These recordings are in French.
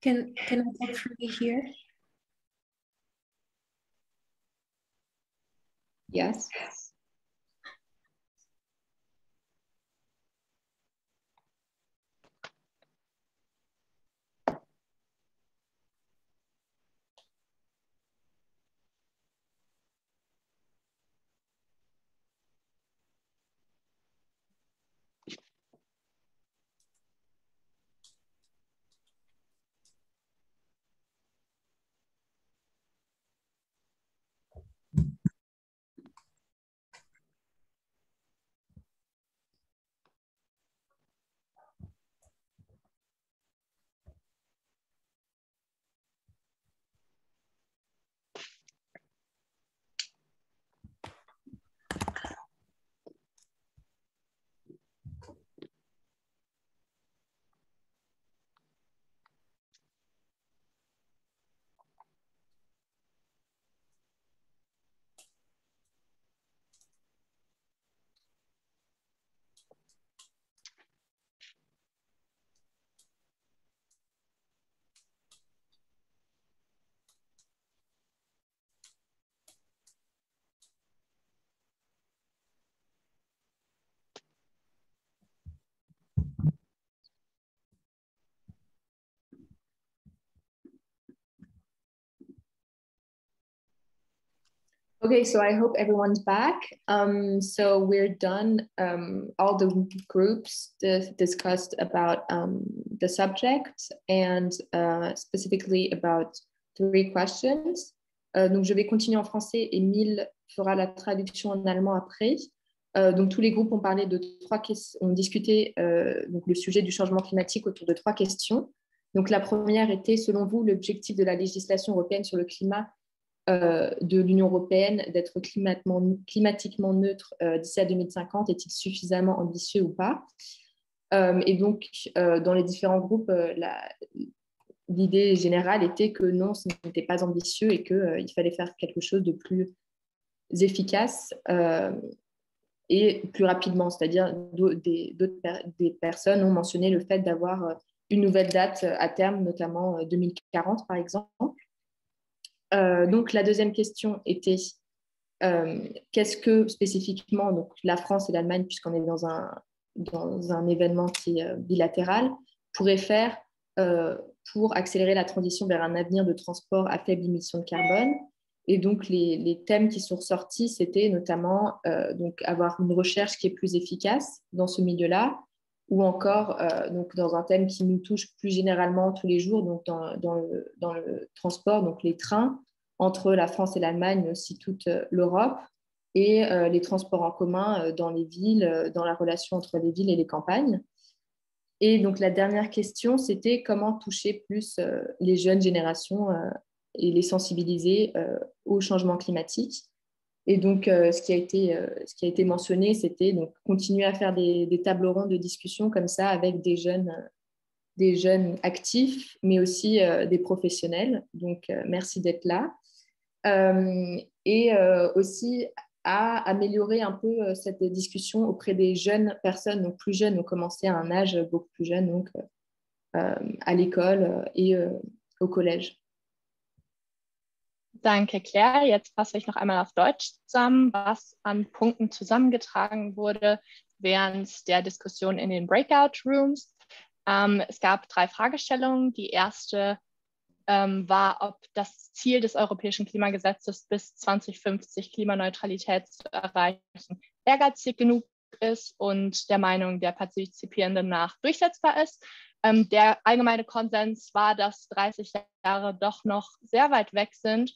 Can I talk freely here? Yes. Okay, so I hope everyone's back. So we're done. All the groups discussed about the subject and specifically about 3 questions. Donc je vais continuer en français. Émile fera la traduction en allemand après. Donc tous les groupes ont parlé de 3 questions, ont discuté donc le sujet du changement climatique autour de 3 questions. Donc la première était, selon vous, l'objectif de la législation européenne sur le climat de l'Union européenne d'être climatiquement neutre d'ici à 2050 est-il suffisamment ambitieux ou pas? Et donc, dans les différents groupes, l'idée générale était que non, ce n'était pas ambitieux et qu'il fallait faire quelque chose de plus efficace et plus rapidement. C'est-à-dire, des personnes ont mentionné le fait d'avoir une nouvelle date à terme, notamment 2040 par exemple. Donc, la deuxième question était qu'est-ce que spécifiquement donc, la France et l'Allemagne, puisqu'on est dans un événement qui est bilatéral, pourraient faire pour accélérer la transition vers un avenir de transport à faible émission de carbone. Et donc, les thèmes qui sont ressortis, c'était notamment donc, avoir une recherche qui est plus efficace dans ce milieu-là, ou encore donc, dans un thème qui nous touche plus généralement tous les jours, donc dans le transport, donc les trains entre la France et l'Allemagne, mais aussi toute l'Europe, et les transports en commun dans les villes, dans la relation entre les villes et les campagnes. Et donc la dernière question, c'était comment toucher plus les jeunes générations et les sensibiliser au changement climatique. Et donc, ce qui a été mentionné, c'était donc continuer à faire des tables rondes de discussion comme ça avec des jeunes actifs, mais aussi des professionnels. Donc, merci d'être là. Et aussi à améliorer un peu cette discussion auprès des jeunes personnes, donc plus jeunes, ont commencé à un âge beaucoup plus jeune, donc à l'école et au collège. Danke, Claire. Jetzt fasse ich noch einmal auf Deutsch zusammen, was an Punkten zusammengetragen wurde während der Diskussion in den Breakout Rooms. Es gab 3 Fragestellungen. Die erste war, ob das Ziel des Europäischen Klimagesetzes bis 2050 Klimaneutralität zu erreichen ehrgeizig genug ist und der Meinung der Partizipierenden nach durchsetzbar ist. Der allgemeine Konsens war, dass 30 Jahre doch noch sehr weit weg sind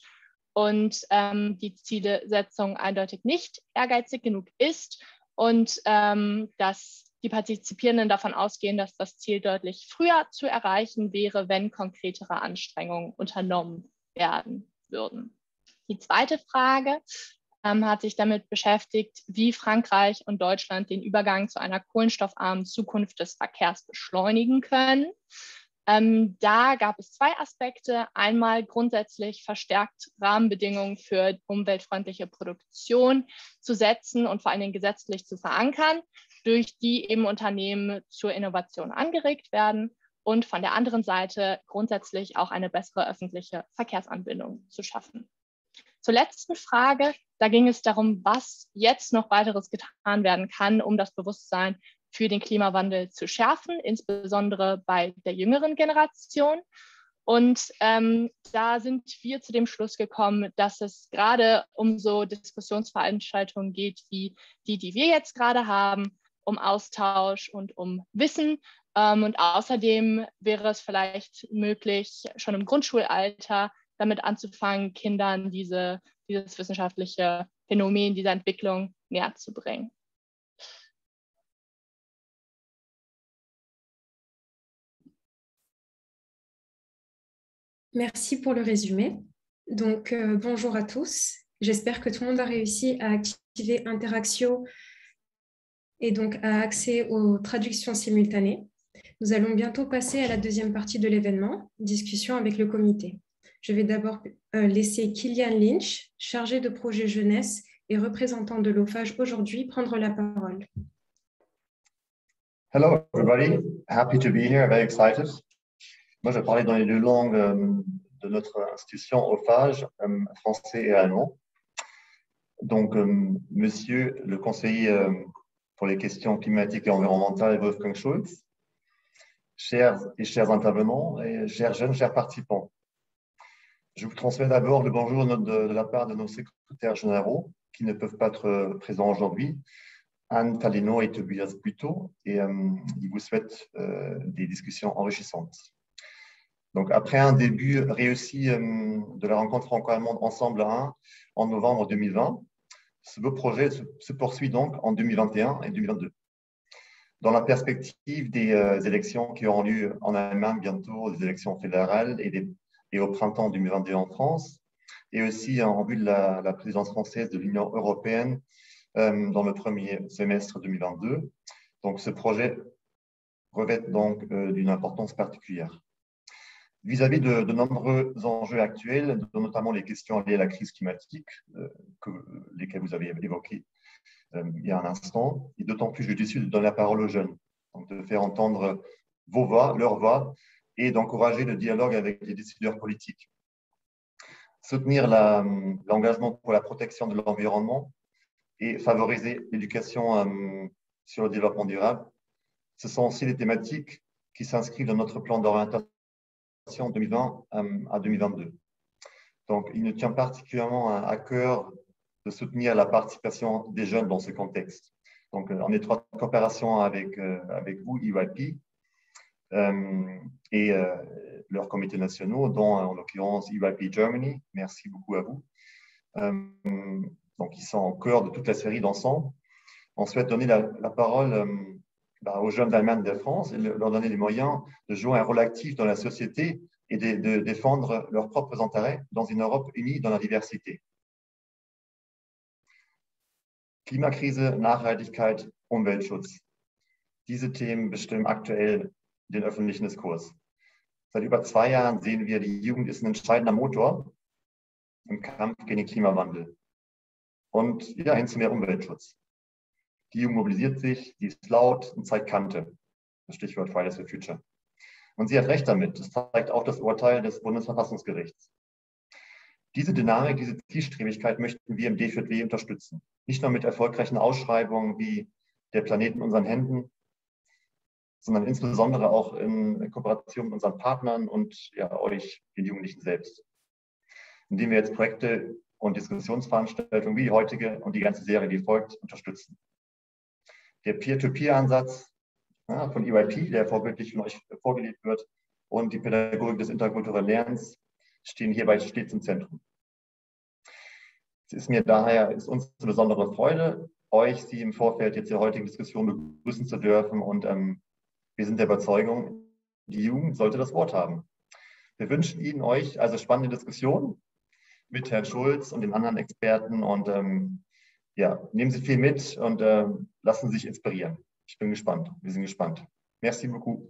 und die Zielsetzung eindeutig nicht ehrgeizig genug ist und dass die Partizipierenden davon ausgehen, dass das Ziel deutlich früher zu erreichen wäre, wenn konkretere Anstrengungen unternommen werden würden. Die zweite Frage hat sich damit beschäftigt, wie Frankreich und Deutschland den Übergang zu einer kohlenstoffarmen Zukunft des Verkehrs beschleunigen können. Da gab es zwei Aspekte. Einmal grundsätzlich verstärkt Rahmenbedingungen für umweltfreundliche Produktion zu setzen und vor allen Dingen gesetzlich zu verankern, durch die eben Unternehmen zur Innovation angeregt werden. Und von der anderen Seite grundsätzlich auch eine bessere öffentliche Verkehrsanbindung zu schaffen. Zur letzten Frage, da ging es darum, was jetzt noch weiteres getan werden kann, um das Bewusstsein für den Klimawandel zu schärfen, insbesondere bei der jüngeren Generation. Und da sind wir zu dem Schluss gekommen, dass es gerade um so Diskussionsveranstaltungen geht, wie die wir jetzt gerade haben, um Austausch und um Wissen. Und außerdem wäre es vielleicht möglich, schon im Grundschulalter damit anzufangen, Kindern dieses wissenschaftliche Phänomen, diese Entwicklung näher zu bringen. Merci pour le résumé. Donc, bonjour à tous. J'espère que tout le monde a réussi à activer Interactio et donc à accès aux traductions simultanées. Nous allons bientôt passer à la deuxième partie de l'événement, discussion avec le comité. Je vais d'abord laisser Kylian Lynch, chargé de projet jeunesse et représentant de l'OFAGE aujourd'hui, prendre la parole. Hello everybody, happy to be here, very excited. Moi, je vais parler dans les deux langues de notre institution OFAGE, français et allemand. Donc, monsieur le conseiller pour les questions climatiques et environnementales, Wolfgang Schulz, chers et chers intervenants et chers jeunes, chers participants. Je vous transmets d'abord le bonjour de la part de nos secrétaires généraux qui ne peuvent pas être présents aujourd'hui, Anne Taleno et Tobias Buteau, et ils vous souhaitent des discussions enrichissantes. Donc, après un début réussi de la rencontre franco-allemande Ensemble 1 en novembre 2020, ce beau projet se poursuit donc en 2021 et 2022. Dans la perspective des élections qui auront lieu en Allemagne bientôt, des élections fédérales et au printemps 2022 en France, et aussi en vue de la présidence française de l'Union européenne dans le premier semestre 2022. Donc, ce projet revêt donc d'une importance particulière. Vis-à-vis de nombreux enjeux actuels, notamment les questions liées à la crise climatique, lesquelles vous avez évoquées il y a un instant, et d'autant plus judicieux de donner la parole aux jeunes, donc de faire entendre vos voix, leurs voix, et d'encourager le dialogue avec les décideurs politiques. Soutenir l'engagement pour la protection de l'environnement et favoriser l'éducation sur le développement durable, ce sont aussi les thématiques qui s'inscrivent dans notre plan d'orientation 2020 à 2022. Donc, il nous tient particulièrement à cœur de soutenir la participation des jeunes dans ce contexte. Donc, en étroite coopération avec vous, EYP, et leurs comités nationaux, dont en l'occurrence EYP Germany, merci beaucoup à vous. Donc, ils sont au cœur de toute la série d'ensemble. On souhaite donner la parole aux jeunes d'Allemagne et de France et leur donner les moyens de jouer un rôle actif dans la société et de défendre leurs propres intérêts dans une Europe unie dans la diversité. Klimakrise, Nachhaltigkeit, Umweltschutz. Diese Themen bestimmen aktuell den öffentlichen Diskurs. Seit über 2 Jahren sehen wir, die Jugend ist ein entscheidender Motor im Kampf gegen den Klimawandel und ja, hin zu mehr Umweltschutz. Die Jugend mobilisiert sich, sie ist laut und zeigt Kante. Das Stichwort Fridays for Future. Und sie hat recht damit. Das zeigt auch das Urteil des Bundesverfassungsgerichts. Diese Dynamik, diese Zielstrebigkeit möchten wir im DJW unterstützen. Nicht nur mit erfolgreichen Ausschreibungen wie Der Planet in unseren Händen, sondern insbesondere auch in Kooperation mit unseren Partnern und ja, euch, den Jugendlichen selbst. Indem wir jetzt Projekte und Diskussionsveranstaltungen wie die heutige und die ganze Serie, die folgt, unterstützen. Der Peer-to-Peer-Ansatz von EYP, der vorbildlich von euch vorgelebt wird, und die Pädagogik des interkulturellen Lernens stehen hierbei stets im Zentrum. Es ist uns eine besondere Freude, Sie im Vorfeld jetzt der heutigen Diskussion begrüßen zu dürfen, und wir sind der Überzeugung, die Jugend sollte das Wort haben. Wir wünschen euch also spannende Diskussionen mit Herrn Schulz und den anderen Experten. Und ja, nehmen Sie viel mit und lassen Sie sich inspirieren. Ich bin gespannt. Wir sind gespannt. Merci beaucoup.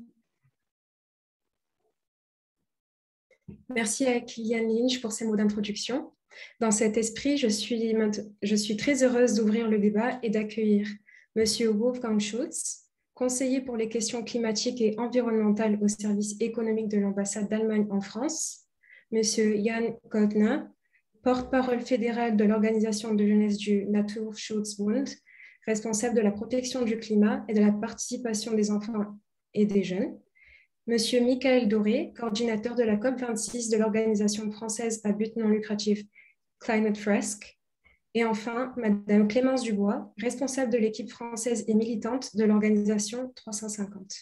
Merci à Kilian Lynch pour ces mots d'introduction. Dans cet esprit, je suis très heureuse d'ouvrir le débat et d'accueillir M. Wolfgang Schulz, conseiller pour les questions climatiques et environnementales au service économique de l'ambassade d'Allemagne en France, M. Jan Goldner, porte-parole fédéral de l'organisation de jeunesse du Naturschutzbund, responsable de la protection du climat et de la participation des enfants et des jeunes, Monsieur Michael Doré, coordinateur de la COP26 de l'organisation française à but non lucratif Climate Fresk, et enfin Madame Clémence Dubois, responsable de l'équipe française et militante de l'organisation 350.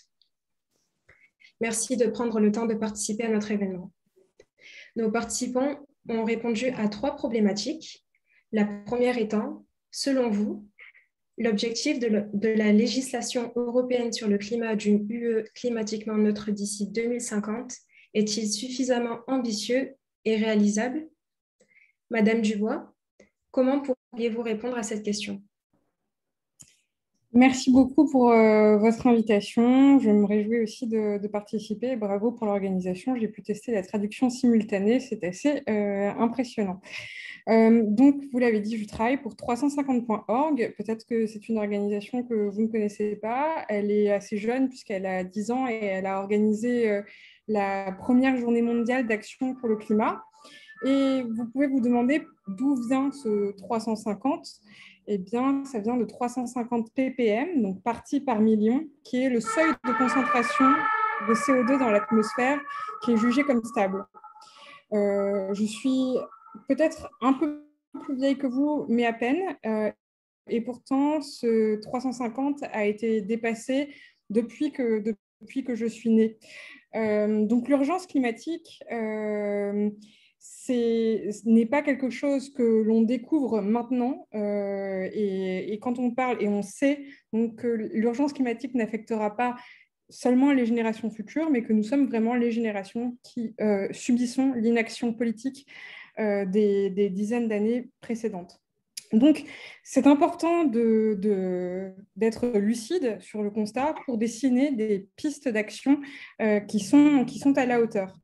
Merci de prendre le temps de participer à notre événement. Nos participants ont répondu à 3 problématiques. La première étant, selon vous, l'objectif de la législation européenne sur le climat d'une UE climatiquement neutre d'ici 2050 est-il suffisamment ambitieux et réalisable? Madame Dubois, comment pourriez-vous répondre à cette question? Merci beaucoup pour votre invitation. Je me réjouis aussi de participer. Bravo pour l'organisation. J'ai pu tester la traduction simultanée. C'est assez impressionnant. Donc, vous l'avez dit, je travaille pour 350.org. Peut-être que c'est une organisation que vous ne connaissez pas. Elle est assez jeune puisqu'elle a 10 ans et elle a organisé la première journée mondiale d'action pour le climat. Et vous pouvez vous demander d'où vient ce 350. Eh bien, ça vient de 350 ppm, donc parties par million, qui est le seuil de concentration de CO2 dans l'atmosphère qui est jugé comme stable. Je suis peut-être un peu plus vieille que vous, mais à peine. Et pourtant, ce 350 a été dépassé depuis que je suis née. Donc, l'urgence climatique, ce n'est pas quelque chose que l'on découvre maintenant et quand on parle et on sait donc, que l'urgence climatique n'affectera pas seulement les générations futures, mais que nous sommes vraiment les générations qui subissons l'inaction politique des dizaines d'années précédentes. Donc, c'est important d'être lucide sur le constat pour dessiner des pistes d'action qui sont à la hauteur.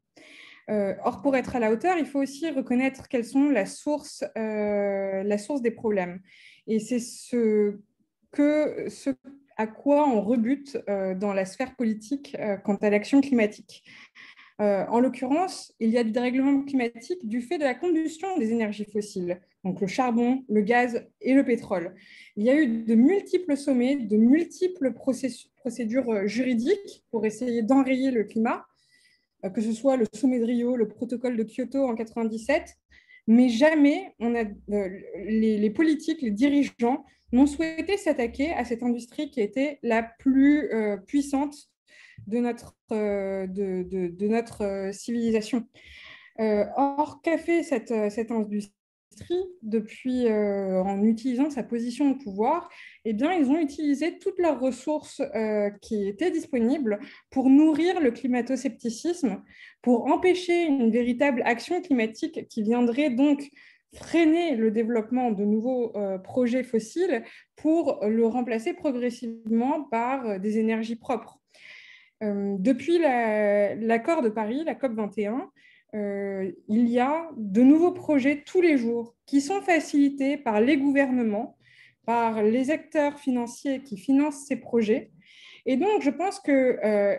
Or, pour être à la hauteur, il faut aussi reconnaître quelles sont la source des problèmes. Et c'est ce à quoi on rebute dans la sphère politique quant à l'action climatique. En l'occurrence, il y a du dérèglement climatique du fait de la combustion des énergies fossiles, donc le charbon, le gaz et le pétrole. Il y a eu de multiples sommets, de multiples procédures juridiques pour essayer d'enrayer le climat, que ce soit le sommet de Rio, le protocole de Kyoto en 1997, mais jamais les politiques, les dirigeants n'ont souhaité s'attaquer à cette industrie qui était la plus puissante de notre civilisation. Or, qu'a fait cette industrie depuis, en utilisant sa position de pouvoir? Eh bien, ils ont utilisé toutes leurs ressources qui étaient disponibles pour nourrir le climato-scepticisme, pour empêcher une véritable action climatique qui viendrait donc freiner le développement de nouveaux projets fossiles pour le remplacer progressivement par des énergies propres. Depuis l'accord de Paris, la COP21, il y a de nouveaux projets tous les jours qui sont facilités par les gouvernements, par les acteurs financiers qui financent ces projets. Et donc, je pense qu'un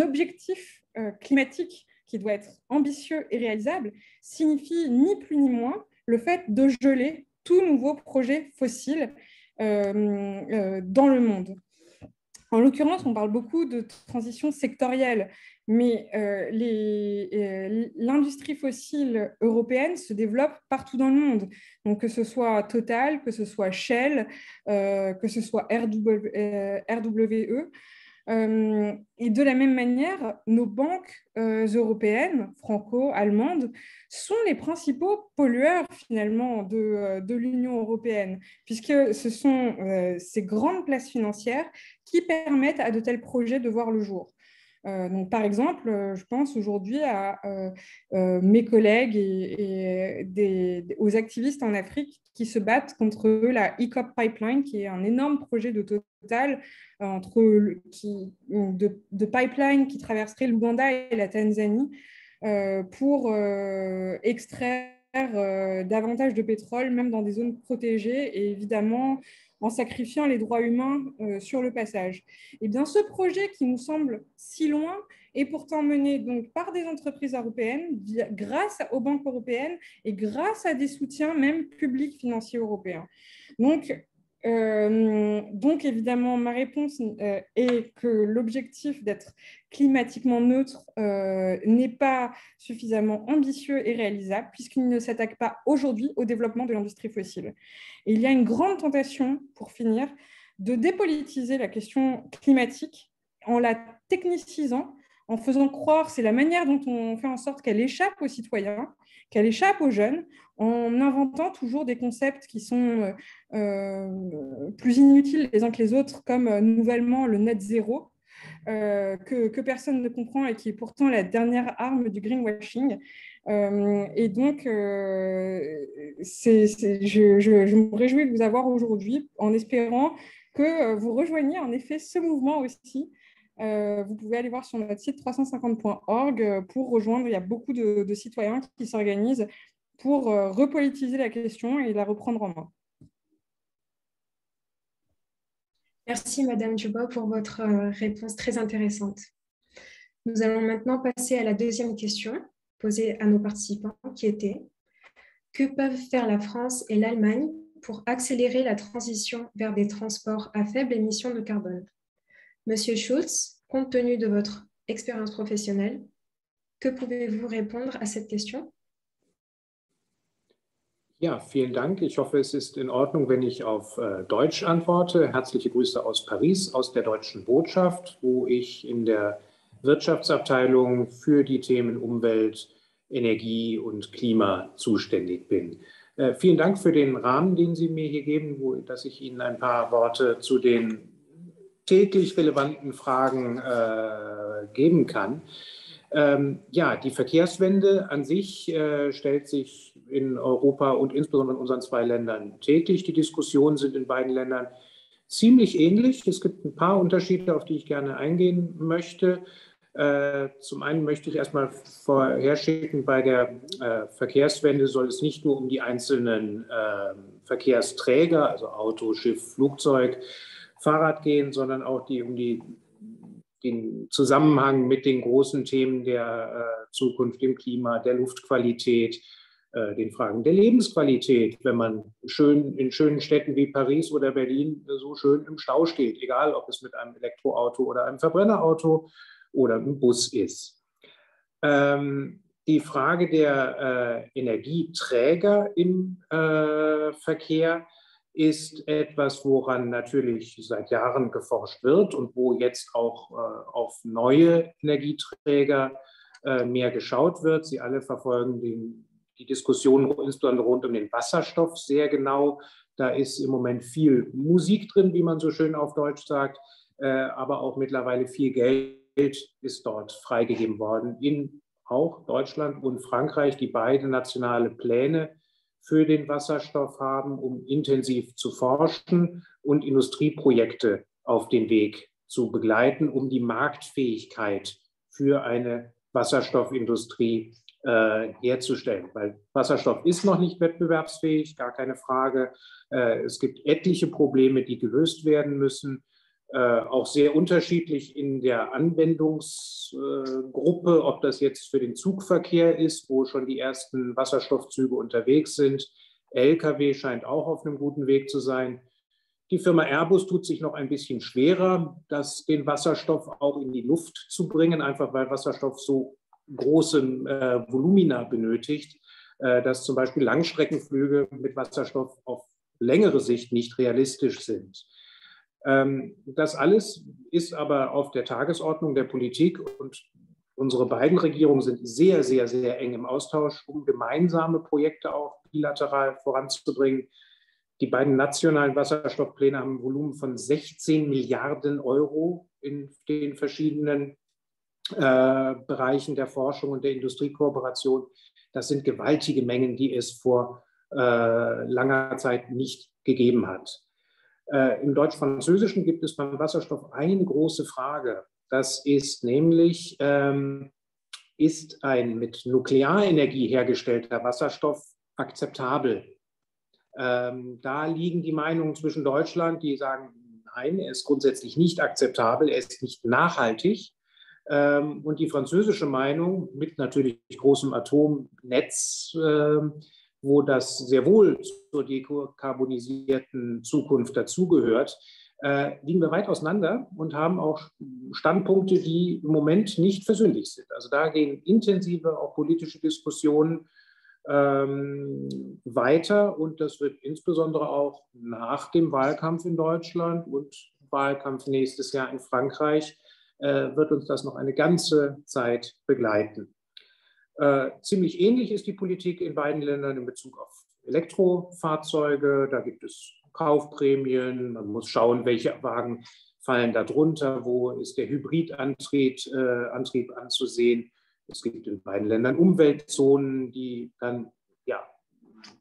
objectif climatique qui doit être ambitieux et réalisable signifie ni plus ni moins le fait de geler tout nouveau projet fossile dans le monde. En l'occurrence, on parle beaucoup de transition sectorielle, mais l'industrie fossile européenne se développe partout dans le monde. Donc, que ce soit Total, que ce soit Shell, que ce soit RWE. Et de la même manière, nos banques européennes, franco-allemandes, sont les principaux pollueurs finalement de l'Union européenne, puisque ce sont ces grandes places financières qui permettent à de tels projets de voir le jour. Donc, par exemple, je pense aujourd'hui à mes collègues aux activistes en Afrique qui se battent contre la EACOP Pipeline, qui est un énorme projet de Total de pipeline qui traverserait l'Ouganda et la Tanzanie pour extraire davantage de pétrole, même dans des zones protégées, et évidemment en sacrifiant les droits humains sur le passage. Et bien, ce projet qui nous semble si loin est pourtant mené donc par des entreprises européennes grâce aux banques européennes et grâce à des soutiens même publics financiers européens. Donc, évidemment, ma réponse est que l'objectif d'être climatiquement neutre n'est pas suffisamment ambitieux et réalisable puisqu'il ne s'attaque pas aujourd'hui au développement de l'industrie fossile. Et il y a une grande tentation, pour finir, de dépolitiser la question climatique en la technicisant, en faisant croire, c'est la manière dont on fait en sorte qu'elle échappe aux citoyens, qu'elle échappe aux jeunes, en inventant toujours des concepts qui sont plus inutiles les uns que les autres, comme nouvellement le net zéro, que personne ne comprend et qui est pourtant la dernière arme du greenwashing. Et donc, je me réjouis de vous avoir aujourd'hui en espérant que vous rejoigniez en effet ce mouvement aussi. Vous pouvez aller voir sur notre site 350.org pour rejoindre. Il y a beaucoup de citoyens qui s'organisent pour repolitiser la question et la reprendre en main. Merci, Madame Djoba, pour votre réponse très intéressante. Nous allons maintenant passer à la deuxième question posée à nos participants, qui était « Que peuvent faire la France et l'Allemagne pour accélérer la transition vers des transports à faible émission de carbone ?» Monsieur Schulz, compte tenu de votre expérience professionnelle, que pouvez-vous répondre à cette question? Ja, vielen Dank. Ich hoffe, es ist in Ordnung, wenn ich auf Deutsch antworte. Herzliche Grüße aus Paris, aus der Deutschen Botschaft, wo ich in der Wirtschaftsabteilung für die Themen Umwelt, Energie und Klima zuständig bin. Vielen Dank für den Rahmen, den Sie mir hier geben, dass ich Ihnen ein paar Worte zu den täglich relevanten Fragen geben kann. Ja, die Verkehrswende an sich stellt sich in Europa und insbesondere in unseren zwei Ländern täglich. Die Diskussionen sind in beiden Ländern ziemlich ähnlich. Es gibt ein paar Unterschiede, auf die ich gerne eingehen möchte. Zum einen möchte ich erstmal vorherschicken, bei der Verkehrswende soll es nicht nur um die einzelnen Verkehrsträger, also Auto, Schiff, Flugzeug, Fahrrad gehen, sondern auch um den Zusammenhang mit den großen Themen der Zukunft, dem Klima, der Luftqualität, den Fragen der Lebensqualität, wenn man in schönen Städten wie Paris oder Berlin so schön im Stau steht, egal ob es mit einem Elektroauto oder einem Verbrennerauto oder einem Bus ist. Die Frage der Energieträger im Verkehr ist etwas, woran natürlich seit Jahren geforscht wird und wo jetzt auch auf neue Energieträger mehr geschaut wird. Sie alle verfolgen die Diskussion insbesondere rund um den Wasserstoff sehr genau. Da ist im Moment viel Musik drin, wie man so schön auf Deutsch sagt, aber auch mittlerweile viel Geld ist dort freigegeben worden in auch Deutschland und Frankreich, die beide nationale Pläne für den Wasserstoff haben, um intensiv zu forschen und Industrieprojekte auf den Weg zu begleiten, um die Marktfähigkeit für eine Wasserstoffindustrie herzustellen. Weil Wasserstoff ist noch nicht wettbewerbsfähig, gar keine Frage. Es gibt etliche Probleme, die gelöst werden müssen, auch sehr unterschiedlich in der Anwendungsgruppe, ob das jetzt für den Zugverkehr ist, wo schon die ersten Wasserstoffzüge unterwegs sind. Lkw scheint auch auf einem guten Weg zu sein. Die Firma Airbus tut sich noch ein bisschen schwerer, den Wasserstoff auch in die Luft zu bringen, einfach weil Wasserstoff so große Volumina benötigt, dass zum Beispiel Langstreckenflüge mit Wasserstoff auf längere Sicht nicht realistisch sind. Das alles ist aber auf der Tagesordnung der Politik und unsere beiden Regierungen sind sehr, sehr, sehr eng im Austausch, um gemeinsame Projekte auch bilateral voranzubringen. Die beiden nationalen Wasserstoffpläne haben ein Volumen von 16 Milliarden Euro in den verschiedenen Bereichen der Forschung und der Industriekooperation. Das sind gewaltige Mengen, die es vor langer Zeit nicht gegeben hat. Im Deutsch-Französischen gibt es beim Wasserstoff eine große Frage. Das ist nämlich, ist ein mit Nuklearenergie hergestellter Wasserstoff akzeptabel? Da liegen die Meinungen zwischen Deutschland, die sagen, nein, er ist grundsätzlich nicht akzeptabel, er ist nicht nachhaltig. Und die französische Meinung mit natürlich großem Atomnetz, wo das sehr wohl zur dekarbonisierten Zukunft dazugehört, liegen wir weit auseinander und haben auch Standpunkte, die im Moment nicht versöhnlich sind. Also da gehen intensive auch politische Diskussionen weiter und das wird insbesondere auch nach dem Wahlkampf in Deutschland und Wahlkampf nächstes Jahr in Frankreich wird uns das noch eine ganze Zeit begleiten. Ziemlich ähnlich ist die Politik in beiden Ländern in Bezug auf Elektrofahrzeuge. Da gibt es Kaufprämien. Man muss schauen, welche Wagen fallen da drunter. Wo ist der Hybridantrieb anzusehen? Es gibt in beiden Ländern Umweltzonen, die dann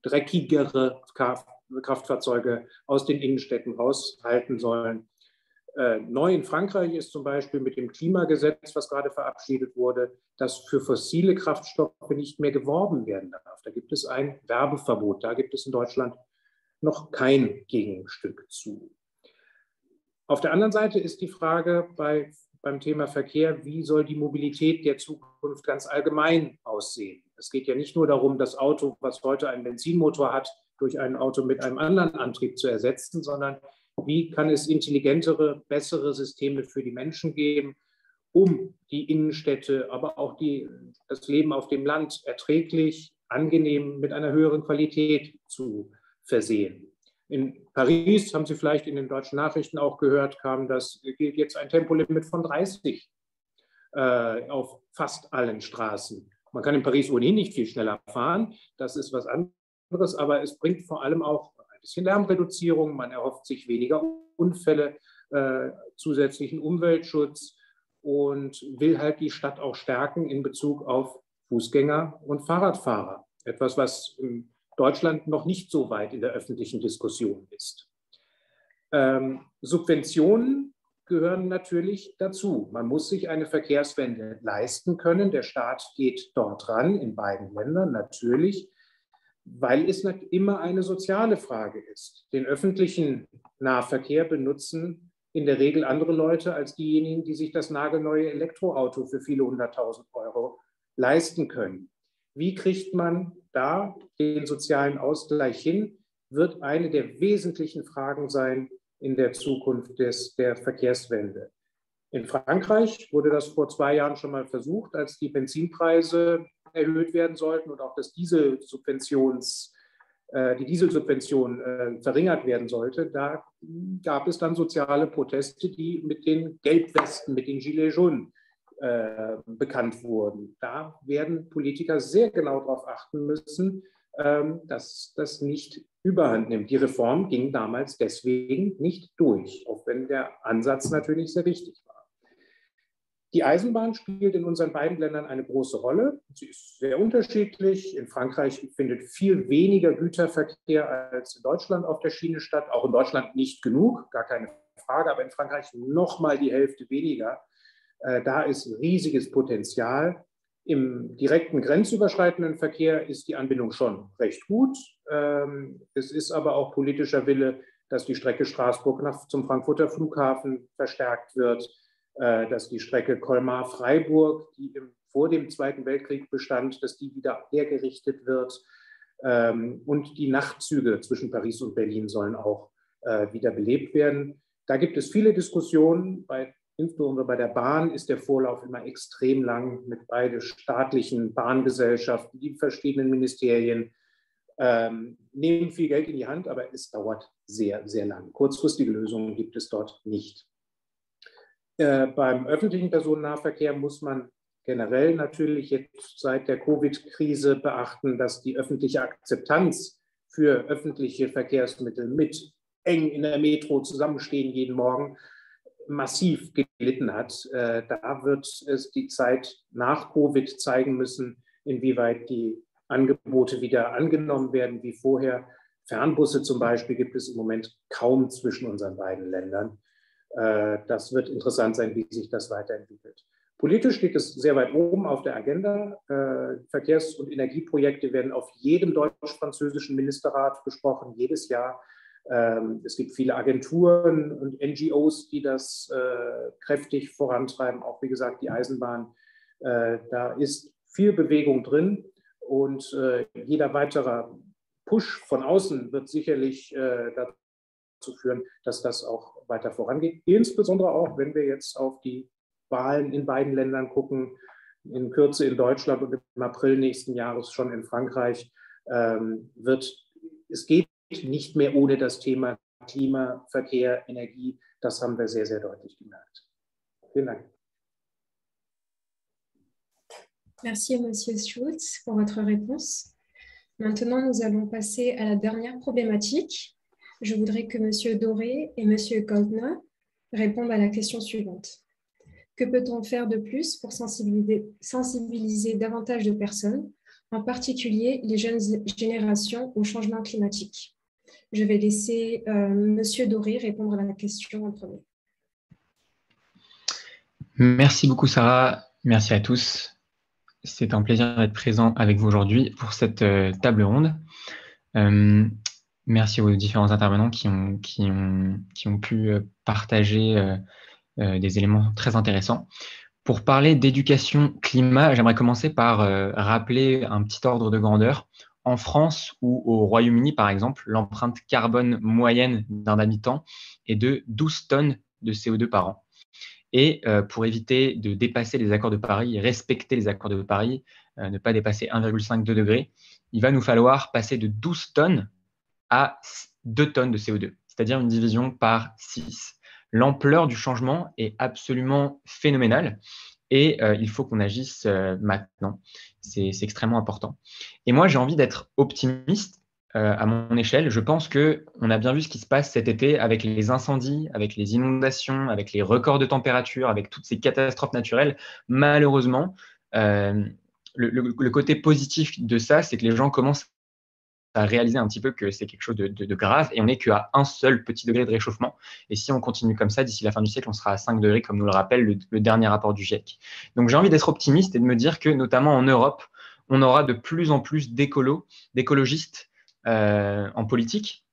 dreckigere Kraftfahrzeuge aus den Innenstädten raushalten sollen. Neu in Frankreich ist zum Beispiel mit dem Klimagesetz, was gerade verabschiedet wurde, dass für fossile Kraftstoffe nicht mehr geworben werden darf. Da gibt es ein Werbeverbot. Da gibt es in Deutschland noch kein Gegenstück zu. Auf der anderen Seite ist die Frage beim Thema Verkehr, wie soll die Mobilität der Zukunft ganz allgemein aussehen? Es geht ja nicht nur darum, das Auto, was heute einen Benzinmotor hat, durch ein Auto mit einem anderen Antrieb zu ersetzen, sondern wie kann es intelligentere, bessere Systeme für die Menschen geben, um die Innenstädte, aber auch das Leben auf dem Land erträglich, angenehm, mit einer höheren Qualität zu versehen. In Paris, haben Sie vielleicht in den deutschen Nachrichten auch gehört, gilt jetzt ein Tempolimit von 30 auf fast allen Straßen. Man kann in Paris ohnehin nicht viel schneller fahren, das ist was anderes, aber es bringt vor allem auch ein bisschen Lärmreduzierung, man erhofft sich weniger Unfälle, zusätzlichen Umweltschutz und will halt die Stadt auch stärken in Bezug auf Fußgänger und Fahrradfahrer. Etwas, was in Deutschland noch nicht so weit in der öffentlichen Diskussion ist. Subventionen gehören natürlich dazu. Man muss sich eine Verkehrswende leisten können. Der Staat geht dort ran, in beiden Ländern natürlich, weil es immer eine soziale Frage ist. Den öffentlichen Nahverkehr benutzen in der Regel andere Leute als diejenigen, die sich das nagelneue Elektroauto für viele 100.000 € leisten können. Wie kriegt man da den sozialen Ausgleich hin, wird eine der wesentlichen Fragen sein in der Zukunft der Verkehrswende. In Frankreich wurde das vor 2 Jahren schon mal versucht, als die Benzinpreise erhöht werden sollten und auch die Dieselsubvention verringert werden sollte. Da gab es dann soziale Proteste, die mit den Gelbwesten, mit den Gilets jaunes bekannt wurden. Da werden Politiker sehr genau darauf achten müssen, dass das nicht überhand nimmt. Die Reform ging damals deswegen nicht durch, auch wenn der Ansatz natürlich sehr wichtig war. Die Eisenbahn spielt in unseren beiden Ländern eine große Rolle. Sie ist sehr unterschiedlich. In Frankreich findet viel weniger Güterverkehr als in Deutschland auf der Schiene statt. Auch in Deutschland nicht genug, gar keine Frage, aber in Frankreich noch mal die Hälfte weniger. Da ist riesiges Potenzial. Im direkten grenzüberschreitenden Verkehr ist die Anbindung schon recht gut. Es ist aber auch politischer Wille, dass die Strecke Straßburg zum Frankfurter Flughafen verstärkt wird, dass die Strecke Colmar-Freiburg, die vor dem Zweiten Weltkrieg bestand, dass die wieder hergerichtet wird. Und die Nachtzüge zwischen Paris und Berlin sollen auch wieder belebt werden. Da gibt es viele Diskussionen. Insbesondere bei der Bahn ist der Vorlauf immer extrem lang mit beiden staatlichen Bahngesellschaften, die verschiedenen Ministerien nehmen viel Geld in die Hand, aber es dauert sehr, sehr lang. Kurzfristige Lösungen gibt es dort nicht. Beim öffentlichen Personennahverkehr muss man generell natürlich jetzt seit der Covid-Krise beachten, dass die öffentliche Akzeptanz für öffentliche Verkehrsmittel mit eng in der Metro zusammenstehen jeden Morgen massiv gelitten hat. Da wird es die Zeit nach Covid zeigen müssen, inwieweit die Angebote wieder angenommen werden wie vorher. Fernbusse zum Beispiel gibt es im Moment kaum zwischen unseren beiden Ländern. Das wird interessant sein, wie sich das weiterentwickelt. Politisch steht es sehr weit oben auf der Agenda. Verkehrs- und Energieprojekte werden auf jedem deutsch-französischen Ministerrat besprochen, jedes Jahr. Es gibt viele Agenturen und NGOs, die das kräftig vorantreiben, auch wie gesagt die Eisenbahn. Da ist viel Bewegung drin und jeder weitere Push von außen wird sicherlich dazu führen, dass das auch weiter vorangeht. Insbesondere auch, wenn wir jetzt auf die Wahlen in beiden Ländern gucken, in Kürze in Deutschland und im April nächsten Jahres schon in Frankreich, es geht nicht mehr ohne das Thema Klima, Verkehr, Energie. Das haben wir sehr, sehr deutlich gemerkt. Vielen Dank. Merci, Monsieur Schulz, pour votre réponse. Maintenant, nous allons passer à la dernière problématique. Je voudrais que Monsieur Doré et Monsieur Goldner répondent à la question suivante. Que peut-on faire de plus pour sensibiliser davantage de personnes, en particulier les jeunes générations au changement climatique? Je vais laisser Monsieur Doré répondre à la question en premier. Merci beaucoup, Sarah. Merci à tous. C'est un plaisir d'être présent avec vous aujourd'hui pour cette table ronde. Merci aux différents intervenants qui ont pu partager des éléments très intéressants. Pour parler d'éducation climat, j'aimerais commencer par rappeler un petit ordre de grandeur. En France ou au Royaume-Uni, par exemple, l'empreinte carbone moyenne d'un habitant est de 12 tonnes de CO2 par an. Et pour éviter de dépasser les accords de Paris et respecter les accords de Paris, ne pas dépasser 1,5 degrés, il va nous falloir passer de 12 tonnes à 2 tonnes de CO2, c'est-à-dire une division par 6. L'ampleur du changement est absolument phénoménale et il faut qu'on agisse maintenant. C'est extrêmement important. Et moi, j'ai envie d'être optimiste à mon échelle. Je pense qu'on a bien vu ce qui se passe cet été avec les incendies, avec les inondations, avec les records de température, avec toutes ces catastrophes naturelles. Malheureusement, le côté positif de ça, c'est que les gens commencent à réaliser un petit peu que c'est quelque chose de grave et on n'est qu'à un seul petit degré de réchauffement. Et si on continue comme ça, d'ici la fin du siècle, on sera à 5 degrés, comme nous le rappelle le dernier rapport du GIEC. Donc, j'ai envie d'être optimiste et de me dire que, notamment en Europe, on aura de plus en plus d'écologistes en politique.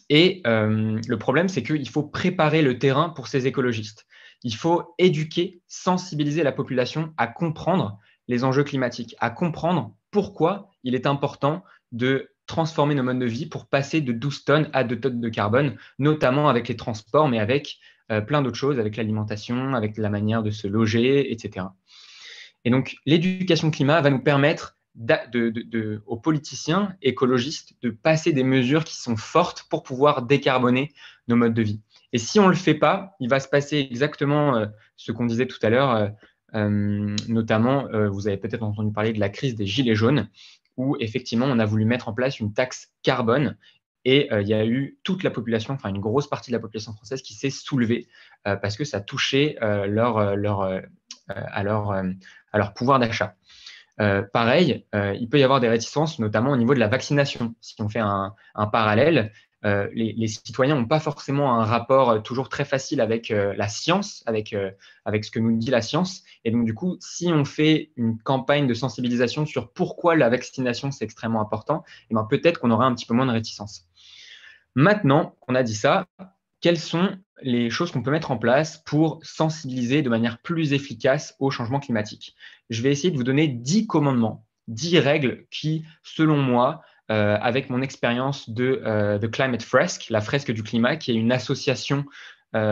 Et le problème, c'est qu'il faut préparer le terrain pour ces écologistes. Il faut éduquer, sensibiliser la population à comprendre les enjeux climatiques, à comprendre pourquoi il est important de transformer nos modes de vie pour passer de 12 tonnes à 2 tonnes de carbone, notamment avec les transports, mais avec plein d'autres choses, avec l'alimentation, avec la manière de se loger, etc. Et donc, l'éducation climat va nous permettre aux politiciens écologistes de passer des mesures qui sont fortes pour pouvoir décarboner nos modes de vie. Et si on ne le fait pas, il va se passer exactement ce qu'on disait tout à l'heure, notamment, vous avez peut-être entendu parler de la crise des gilets jaunes, où effectivement, on a voulu mettre en place une taxe carbone et il y a eu toute la population, enfin une grosse partie de la population française qui s'est soulevée parce que ça touchait à leur pouvoir d'achat. Pareil, il peut y avoir des réticences, notamment au niveau de la vaccination. Si on fait un parallèle, les citoyens n'ont pas forcément un rapport toujours très facile avec la science, avec ce que nous dit la science. Et donc, du coup, si on fait une campagne de sensibilisation sur pourquoi la vaccination, c'est extrêmement important, eh ben, peut-être qu'on aura un petit peu moins de réticence. Maintenant qu'on a dit ça, quelles sont les choses qu'on peut mettre en place pour sensibiliser de manière plus efficace au changement climatique? Je vais essayer de vous donner 10 commandements, 10 règles qui, selon moi, avec mon expérience de The Climate Fresk, la fresque du climat, qui est une association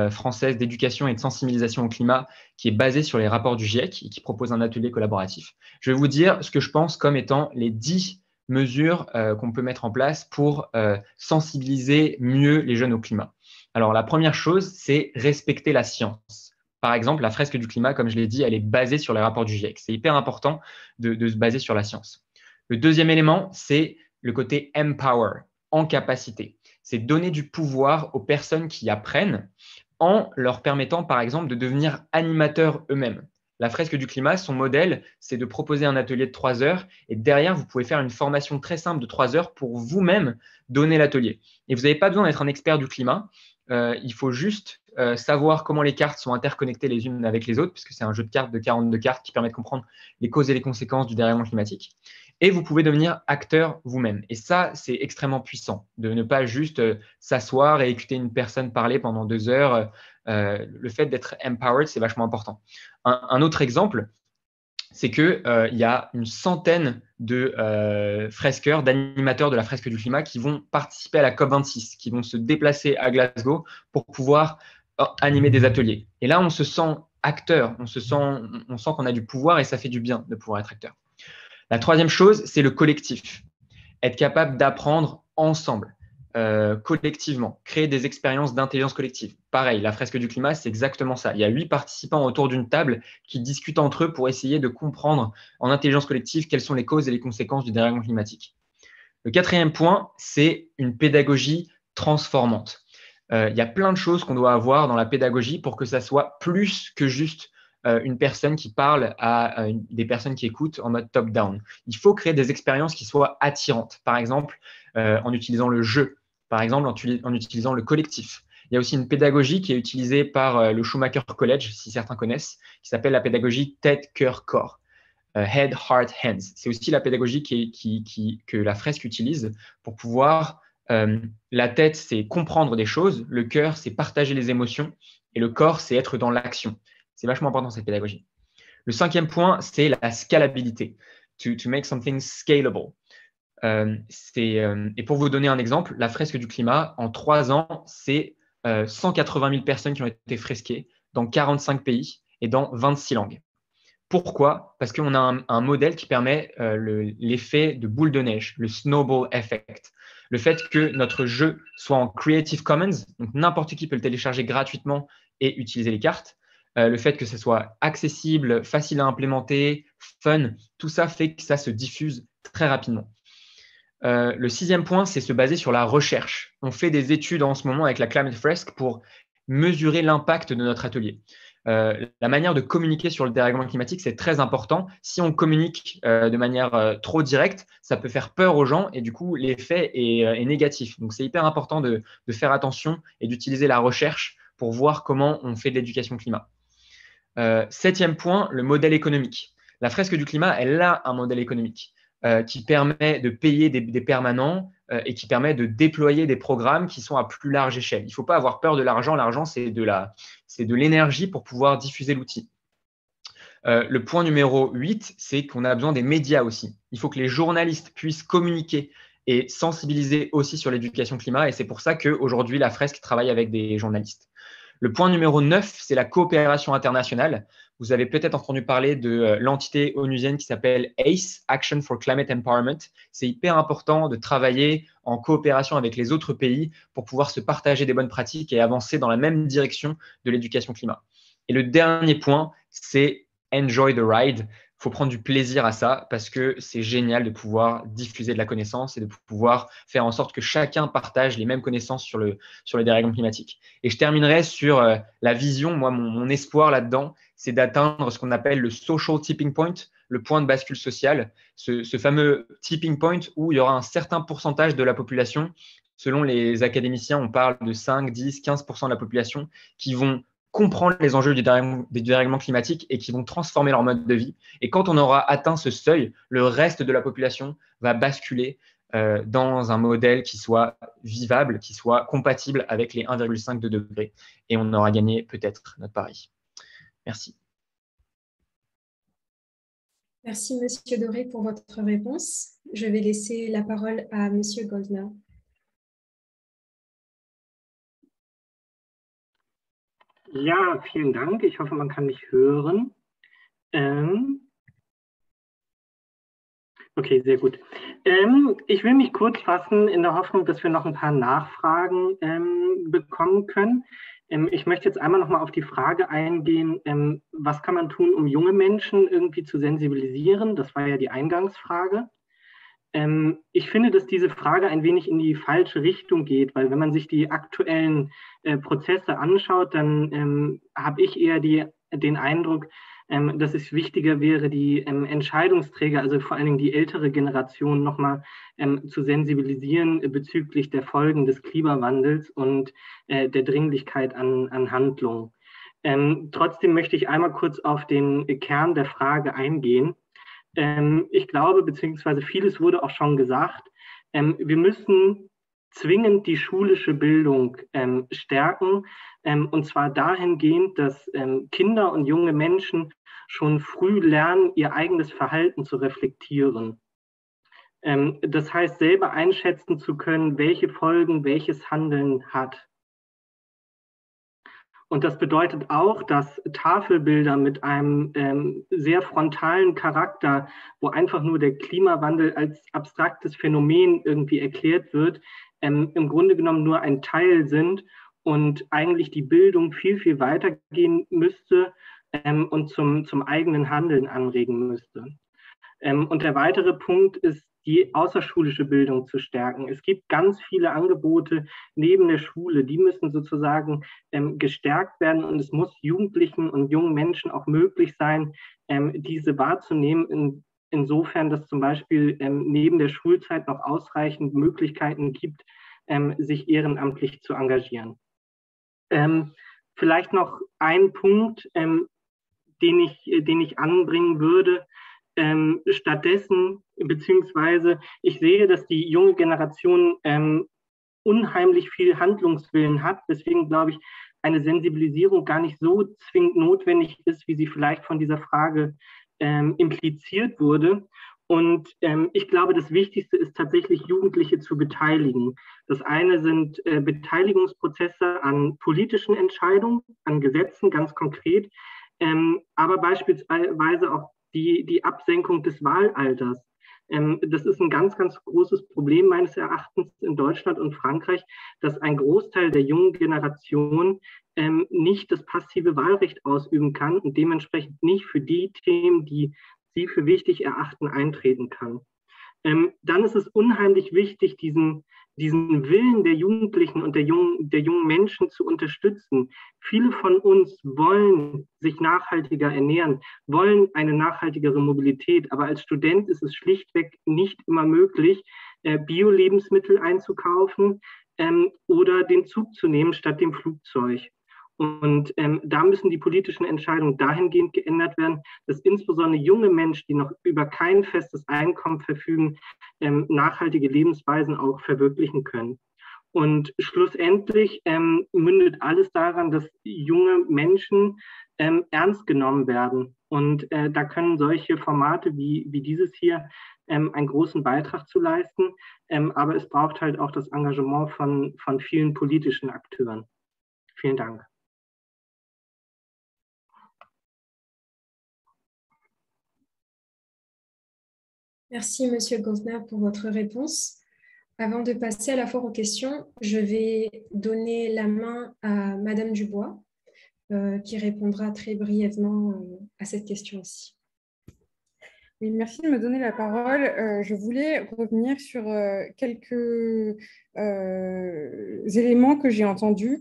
française d'éducation et de sensibilisation au climat qui est basée sur les rapports du GIEC et qui propose un atelier collaboratif. Je vais vous dire ce que je pense comme étant les 10 mesures qu'on peut mettre en place pour sensibiliser mieux les jeunes au climat. Alors, la première chose, c'est respecter la science. Par exemple, la fresque du climat, comme je l'ai dit, elle est basée sur les rapports du GIEC. C'est hyper important de se baser sur la science. Le deuxième élément, c'est le côté empower, en capacité. C'est donner du pouvoir aux personnes qui apprennent en leur permettant, par exemple, de devenir animateurs eux-mêmes. La fresque du climat, son modèle, c'est de proposer un atelier de 3 heures et derrière, vous pouvez faire une formation très simple de 3 heures pour vous-même donner l'atelier. Et vous n'avez pas besoin d'être un expert du climat. Il faut juste savoir comment les cartes sont interconnectées les unes avec les autres, puisque c'est un jeu de cartes de 42 cartes qui permet de comprendre les causes et les conséquences du dérèglement climatique. Et vous pouvez devenir acteur vous-même. Et ça, c'est extrêmement puissant, de ne pas juste s'asseoir et écouter une personne parler pendant 2 heures. Le fait d'être empowered, c'est vachement important. Un autre exemple, c'est qu'il y a une centaine de fresqueurs, d'animateurs de la fresque du climat qui vont participer à la COP26, qui vont se déplacer à Glasgow pour pouvoir animer des ateliers. Et là, on se sent acteur, on sent qu'on a du pouvoir et ça fait du bien de pouvoir être acteur. La troisième chose, c'est le collectif. Être capable d'apprendre ensemble, collectivement, créer des expériences d'intelligence collective. Pareil, la fresque du climat, c'est exactement ça. Il y a 8 participants autour d'une table qui discutent entre eux pour essayer de comprendre en intelligence collective quelles sont les causes et les conséquences du dérèglement climatique. Le quatrième point, c'est une pédagogie transformante. Il y a plein de choses qu'on doit avoir dans la pédagogie pour que ça soit plus que juste une personne qui parle à des personnes qui écoutent en mode top-down. Il faut créer des expériences qui soient attirantes, par exemple en utilisant le jeu, par exemple en utilisant le collectif. Il y a aussi une pédagogie qui est utilisée par le Schumacher College, si certains connaissent, qui s'appelle la pédagogie tête, cœur, corps. Head, heart, hands. C'est aussi la pédagogie que la fresque utilise pour pouvoir… la tête, c'est comprendre des choses, le cœur, c'est partager les émotions, et le corps, c'est être dans l'action. C'est vachement important, cette pédagogie. Le cinquième point, c'est la scalabilité. To make something scalable. Et pour vous donner un exemple, la fresque du climat, en 3 ans, c'est 180 000 personnes qui ont été fresquées dans 45 pays et dans 26 langues. Pourquoi? Parce qu'on a un modèle qui permet l'effet de boule de neige, le snowball effect. Le fait que notre jeu soit en Creative Commons, donc n'importe qui peut le télécharger gratuitement et utiliser les cartes. Le fait que ce soit accessible, facile à implémenter, fun, tout ça fait que ça se diffuse très rapidement. Le 6e point, c'est se baser sur la recherche. On fait des études en ce moment avec la Climate Fresque pour mesurer l'impact de notre atelier. La manière de communiquer sur le dérèglement climatique, c'est très important. Si on communique de manière trop directe, ça peut faire peur aux gens et du coup, l'effet est négatif. Donc, c'est hyper important de faire attention et d'utiliser la recherche pour voir comment on fait de l'éducation climat. 7e point, le modèle économique. La fresque du climat, elle a un modèle économique qui permet de payer des permanents et qui permet de déployer des programmes qui sont à plus large échelle. Il ne faut pas avoir peur de l'argent. L'argent, c'est de l'énergie pour pouvoir diffuser l'outil. Le point numéro 8, c'est qu'on a besoin des médias aussi. Il faut que les journalistes puissent communiquer et sensibiliser aussi sur l'éducation climat. Et c'est pour ça qu'aujourd'hui, la fresque travaille avec des journalistes. Le point numéro 9, c'est la coopération internationale. Vous avez peut-être entendu parler de l'entité onusienne qui s'appelle ACE, Action for Climate Empowerment. C'est hyper important de travailler en coopération avec les autres pays pour pouvoir se partager des bonnes pratiques et avancer dans la même direction de l'éducation climat. Et le dernier point, c'est enjoy the ride. Il faut prendre du plaisir à ça parce que c'est génial de pouvoir diffuser de la connaissance et de pouvoir faire en sorte que chacun partage les mêmes connaissances sur le dérèglement climatique. Et je terminerai sur la vision. Moi, mon espoir là-dedans, c'est d'atteindre ce qu'on appelle le social tipping point, le point de bascule social, ce fameux tipping point où il y aura un certain pourcentage de la population, selon les académiciens, on parle de 5, 10, 15% de la population qui vont comprendre les enjeux du dérèglement climatique et qui vont transformer leur mode de vie. Et quand on aura atteint ce seuil, le reste de la population va basculer dans un modèle qui soit vivable, qui soit compatible avec les 1,5 degrés. Et on aura gagné peut-être notre pari. Merci. Merci, Monsieur Doré, pour votre réponse. Je vais laisser la parole à Monsieur Goldner. Ja, vielen Dank. Ich hoffe, man kann mich hören. Okay, sehr gut. Ich will mich kurz fassen in der Hoffnung, dass wir noch ein paar Nachfragen bekommen können. Ich möchte jetzt einmal noch mal auf die Frage eingehen, was kann man tun, um junge Menschen irgendwie zu sensibilisieren? Das war ja die Eingangsfrage. Ich finde, dass diese Frage ein wenig in die falsche Richtung geht, weil wenn man sich die aktuellen Prozesse anschaut, dann habe ich eher den Eindruck, dass es wichtiger wäre, die Entscheidungsträger, also vor allen Dingen die ältere Generation, nochmal zu sensibilisieren bezüglich der Folgen des Klimawandels und der Dringlichkeit an Handlungen. Trotzdem möchte ich einmal kurz auf den Kern der Frage eingehen. Ich glaube, beziehungsweise vieles wurde auch schon gesagt, wir müssen zwingend die schulische Bildung stärken, und zwar dahingehend, dass Kinder und junge Menschen schon früh lernen, ihr eigenes Verhalten zu reflektieren. Das heißt, selber einschätzen zu können, welche Folgen welches Handeln hat. Und das bedeutet auch, dass Tafelbilder mit einem sehr frontalen Charakter, wo einfach nur der Klimawandel als abstraktes Phänomen irgendwie erklärt wird, im Grunde genommen nur ein Teil sind und eigentlich die Bildung viel, viel weitergehen müsste und zum eigenen Handeln anregen müsste. Und der weitere Punkt ist, die außerschulische Bildung zu stärken. Es gibt ganz viele Angebote neben der Schule, die müssen sozusagen gestärkt werden und es muss Jugendlichen und jungen Menschen auch möglich sein, diese wahrzunehmen, insofern, dass zum Beispiel neben der Schulzeit noch ausreichend Möglichkeiten gibt, sich ehrenamtlich zu engagieren. Vielleicht noch ein Punkt, den ich anbringen würde. Stattdessen, beziehungsweise ich sehe, dass die junge Generation unheimlich viel Handlungswillen hat. Deswegen glaube ich, eine Sensibilisierung gar nicht so zwingend notwendig ist, wie sie vielleicht von dieser Frage impliziert wurde. Und ich glaube, das Wichtigste ist tatsächlich, Jugendliche zu beteiligen. Das eine sind Beteiligungsprozesse an politischen Entscheidungen, an Gesetzen ganz konkret, aber beispielsweise auch die Absenkung des Wahlalters. Das ist ein ganz, ganz großes Problem meines Erachtens in Deutschland und Frankreich, dass ein Großteil der jungen Generation nicht das passive Wahlrecht ausüben kann und dementsprechend nicht für die Themen, die sie für wichtig erachten, eintreten kann. Dann ist es unheimlich wichtig, diesen Willen der Jugendlichen und der jungen Menschen zu unterstützen. Viele von uns wollen sich nachhaltiger ernähren, wollen eine nachhaltigere Mobilität, aber als Student ist es schlichtweg nicht immer möglich, Bio-Lebensmittel einzukaufen oder den Zug zu nehmen statt dem Flugzeug. Und da müssen die politischen Entscheidungen dahingehend geändert werden, dass insbesondere junge Menschen, die noch über kein festes Einkommen verfügen, nachhaltige Lebensweisen auch verwirklichen können. Und schlussendlich mündet alles daran, dass junge Menschen ernst genommen werden. Und da können solche Formate wie dieses hier einen großen Beitrag zu leisten. Aber es braucht halt auch das Engagement von vielen politischen Akteuren. Vielen Dank. Merci, Monsieur Gauvner, pour votre réponse. Avant de passer à la foire aux questions, je vais donner la main à Madame Dubois, qui répondra très brièvement à cette question aussi. Oui, merci de me donner la parole. Je voulais revenir sur quelques éléments que j'ai entendus.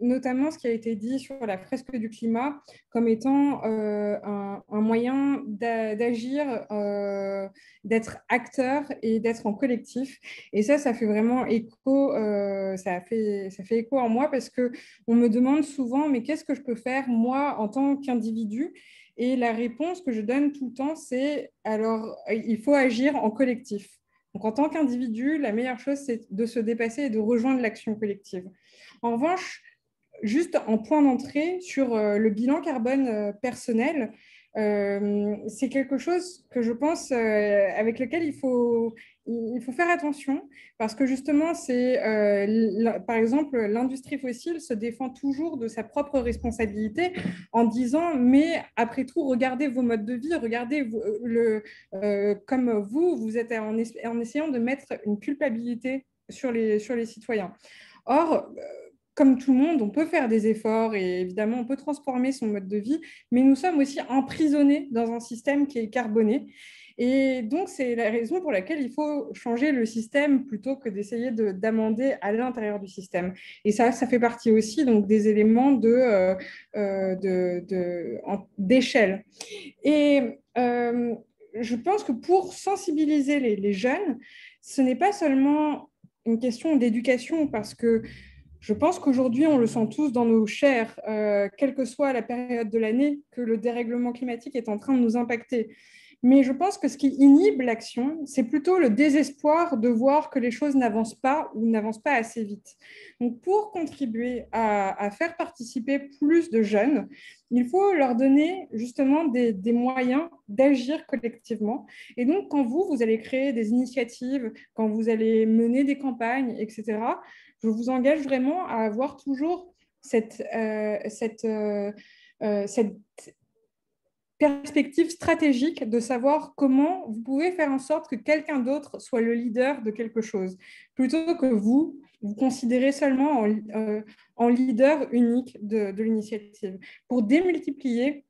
Notamment ce qui a été dit sur la fresque du climat comme étant un moyen d'agir, d'être acteur et d'être en collectif. Et ça fait vraiment écho, ça fait écho en moi parce qu'on me demande souvent, mais qu'est-ce que je peux faire moi en tant qu'individu ? Et la réponse que je donne tout le temps, c'est alors il faut agir en collectif. Donc en tant qu'individu, la meilleure chose, c'est de se dépasser et de rejoindre l'action collective. En revanche, juste en point d'entrée sur le bilan carbone personnel, c'est quelque chose que je pense avec lequel il faut faire attention parce que justement, par exemple, l'industrie fossile se défend toujours de sa propre responsabilité en disant mais après tout, regardez vos modes de vie, regardez comme vous êtes en essayant de mettre une culpabilité sur les citoyens. Or, comme tout le monde, on peut faire des efforts et évidemment, on peut transformer son mode de vie, mais nous sommes aussi emprisonnés dans un système qui est carboné. Et donc, c'est la raison pour laquelle il faut changer le système plutôt que d'essayer d'amender à l'intérieur du système. Et ça fait partie aussi donc, des éléments d'échelle. Et je pense que pour sensibiliser les jeunes, ce n'est pas seulement une question d'éducation, parce que je pense qu'aujourd'hui, on le sent tous dans nos chairs, quelle que soit la période de l'année, que le dérèglement climatique est en train de nous impacter. Mais je pense que ce qui inhibe l'action, c'est plutôt le désespoir de voir que les choses n'avancent pas ou n'avancent pas assez vite. Donc, pour contribuer à faire participer plus de jeunes, il faut leur donner justement des moyens d'agir collectivement. Et donc, quand vous allez créer des initiatives, quand vous allez mener des campagnes, etc., je vous engage vraiment à avoir toujours cette perspective stratégique de savoir comment vous pouvez faire en sorte que quelqu'un d'autre soit le leader de quelque chose, plutôt que vous considérez seulement en leader unique de l'initiative, pour démultiplier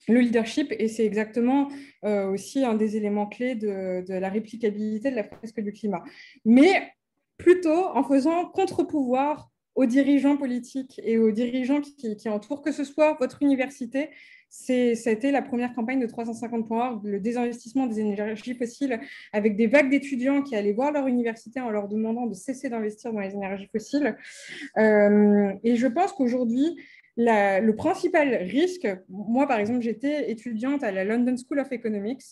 le leadership. Et c'est exactement aussi un des éléments clés de la réplicabilité de la fresque du climat. Mais plutôt en faisant contre-pouvoir aux dirigeants politiques et aux dirigeants qui entourent, que ce soit votre université. Ça a été la première campagne de 350.org, le désinvestissement des énergies fossiles, avec des vagues d'étudiants qui allaient voir leur université en leur demandant de cesser d'investir dans les énergies fossiles. Et je pense qu'aujourd'hui, le principal risque, moi par exemple, j'étais étudiante à la London School of Economics,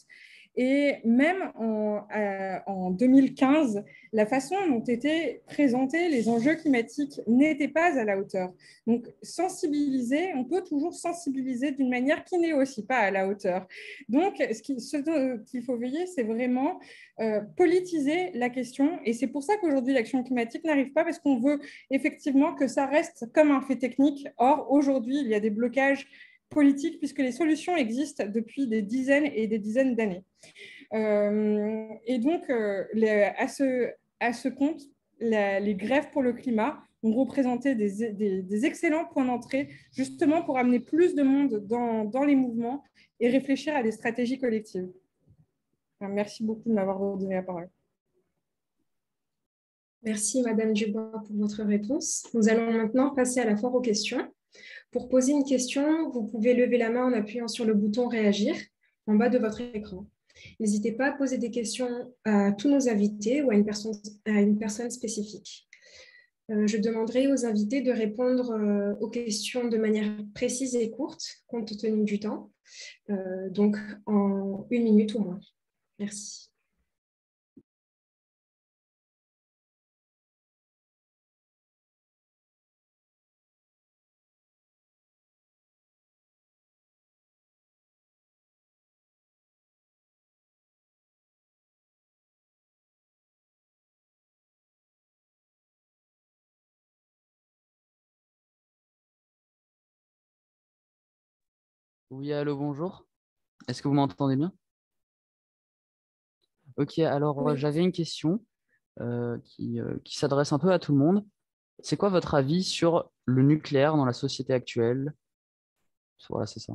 et même en 2015, la façon dont étaient présentés les enjeux climatiques n'était pas à la hauteur. Donc, sensibiliser, on peut toujours sensibiliser d'une manière qui n'est aussi pas à la hauteur. Donc, ce qu'il faut veiller, c'est vraiment politiser la question. Et c'est pour ça qu'aujourd'hui, l'action climatique n'arrive pas, parce qu'on veut effectivement que ça reste comme un fait technique. Or, aujourd'hui, il y a des blocages politique, puisque les solutions existent depuis des dizaines et des dizaines d'années. Et donc, à ce compte, les grèves pour le climat ont représenté des excellents points d'entrée, justement pour amener plus de monde dans les mouvements et réfléchir à des stratégies collectives. Alors, merci beaucoup de m'avoir donné la parole. Merci, Madame Dubois, pour votre réponse. Nous allons maintenant passer à la foire aux questions. Pour poser une question, vous pouvez lever la main en appuyant sur le bouton « Réagir » en bas de votre écran. N'hésitez pas à poser des questions à tous nos invités ou à une personne spécifique. Je demanderai aux invités de répondre aux questions de manière précise et courte, compte tenu du temps, donc en 1 minute ou moins. Merci. Oui, allô, bonjour. Est-ce que vous m'entendez bien? Ok, alors Oui. j'avais une question qui s'adresse un peu à tout le monde. C'est quoi votre avis sur le nucléaire dans la société actuelle? Voilà, c'est ça.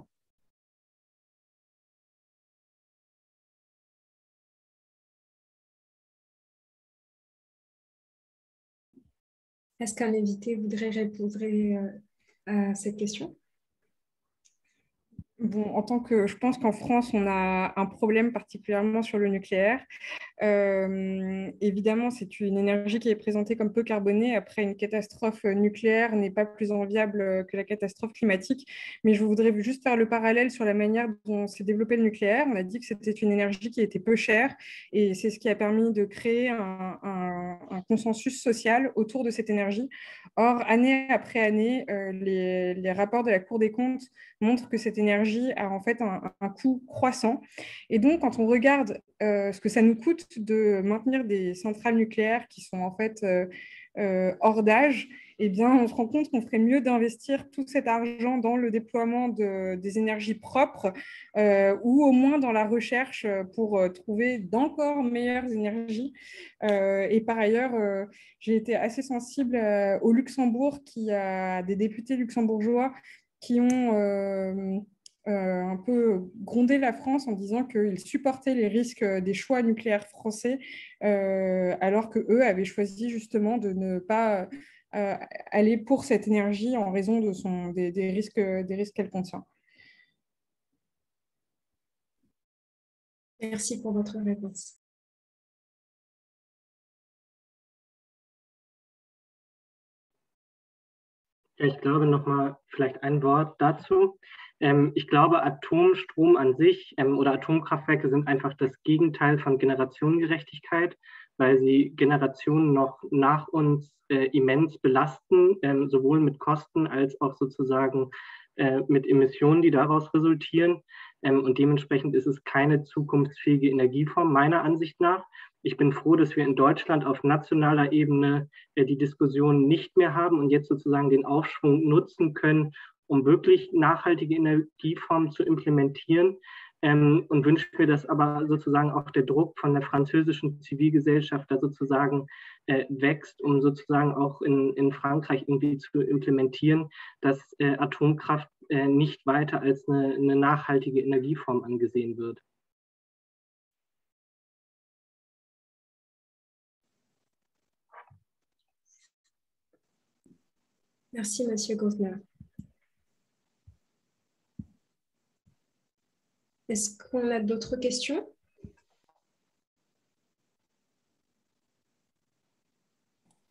Est-ce qu'un invité voudrait répondre à cette question? Bon, je pense qu'en France, on a un problème particulièrement sur le nucléaire. Évidemment, c'est une énergie qui est présentée comme peu carbonée. Après, une catastrophe nucléaire n'est pas plus enviable que la catastrophe climatique. Mais je voudrais juste faire le parallèle sur la manière dont s'est développé le nucléaire. On a dit que c'était une énergie qui était peu chère, et c'est ce qui a permis de créer un consensus social autour de cette énergie. Or, année après année, les rapports de la Cour des comptes montrent que cette énergie a en fait un coût croissant. Et donc, quand on regarde ce que ça nous coûte de maintenir des centrales nucléaires qui sont en fait hors d'âge, eh bien, on se rend compte qu'on ferait mieux d'investir tout cet argent dans le déploiement des énergies propres ou au moins dans la recherche pour trouver d'encore meilleures énergies. Et par ailleurs, j'ai été assez sensible au Luxembourg, qui a des députés luxembourgeois qui ont un peu grondé la France en disant qu'ils supportaient les risques des choix nucléaires français, alors qu'eux avaient choisi justement de ne pas aller pour cette énergie en raison des risques qu'elle contient. Merci pour votre réponse. Ja, ich glaube nochmal vielleicht ein Wort dazu. Ich glaube, Atomstrom an sich oder Atomkraftwerke sind einfach das Gegenteil von Generationengerechtigkeit, weil sie Generationen noch nach uns immens belasten, sowohl mit Kosten als auch sozusagen mit Emissionen, die daraus resultieren. Und dementsprechend ist es keine zukunftsfähige Energieform, meiner Ansicht nach. Ich bin froh, dass wir in Deutschland auf nationaler Ebene die Diskussion nicht mehr haben und jetzt sozusagen den Aufschwung nutzen können, um wirklich nachhaltige Energieformen zu implementieren. Und wünsche mir, dass aber sozusagen auch der Druck von der französischen Zivilgesellschaft da sozusagen wächst, um sozusagen auch in Frankreich irgendwie zu implementieren, dass Atomkraft nicht weiter als eine nachhaltige Energieform angesehen wird. Merci, Monsieur Gauvner. Est-ce qu'on a d'autres questions?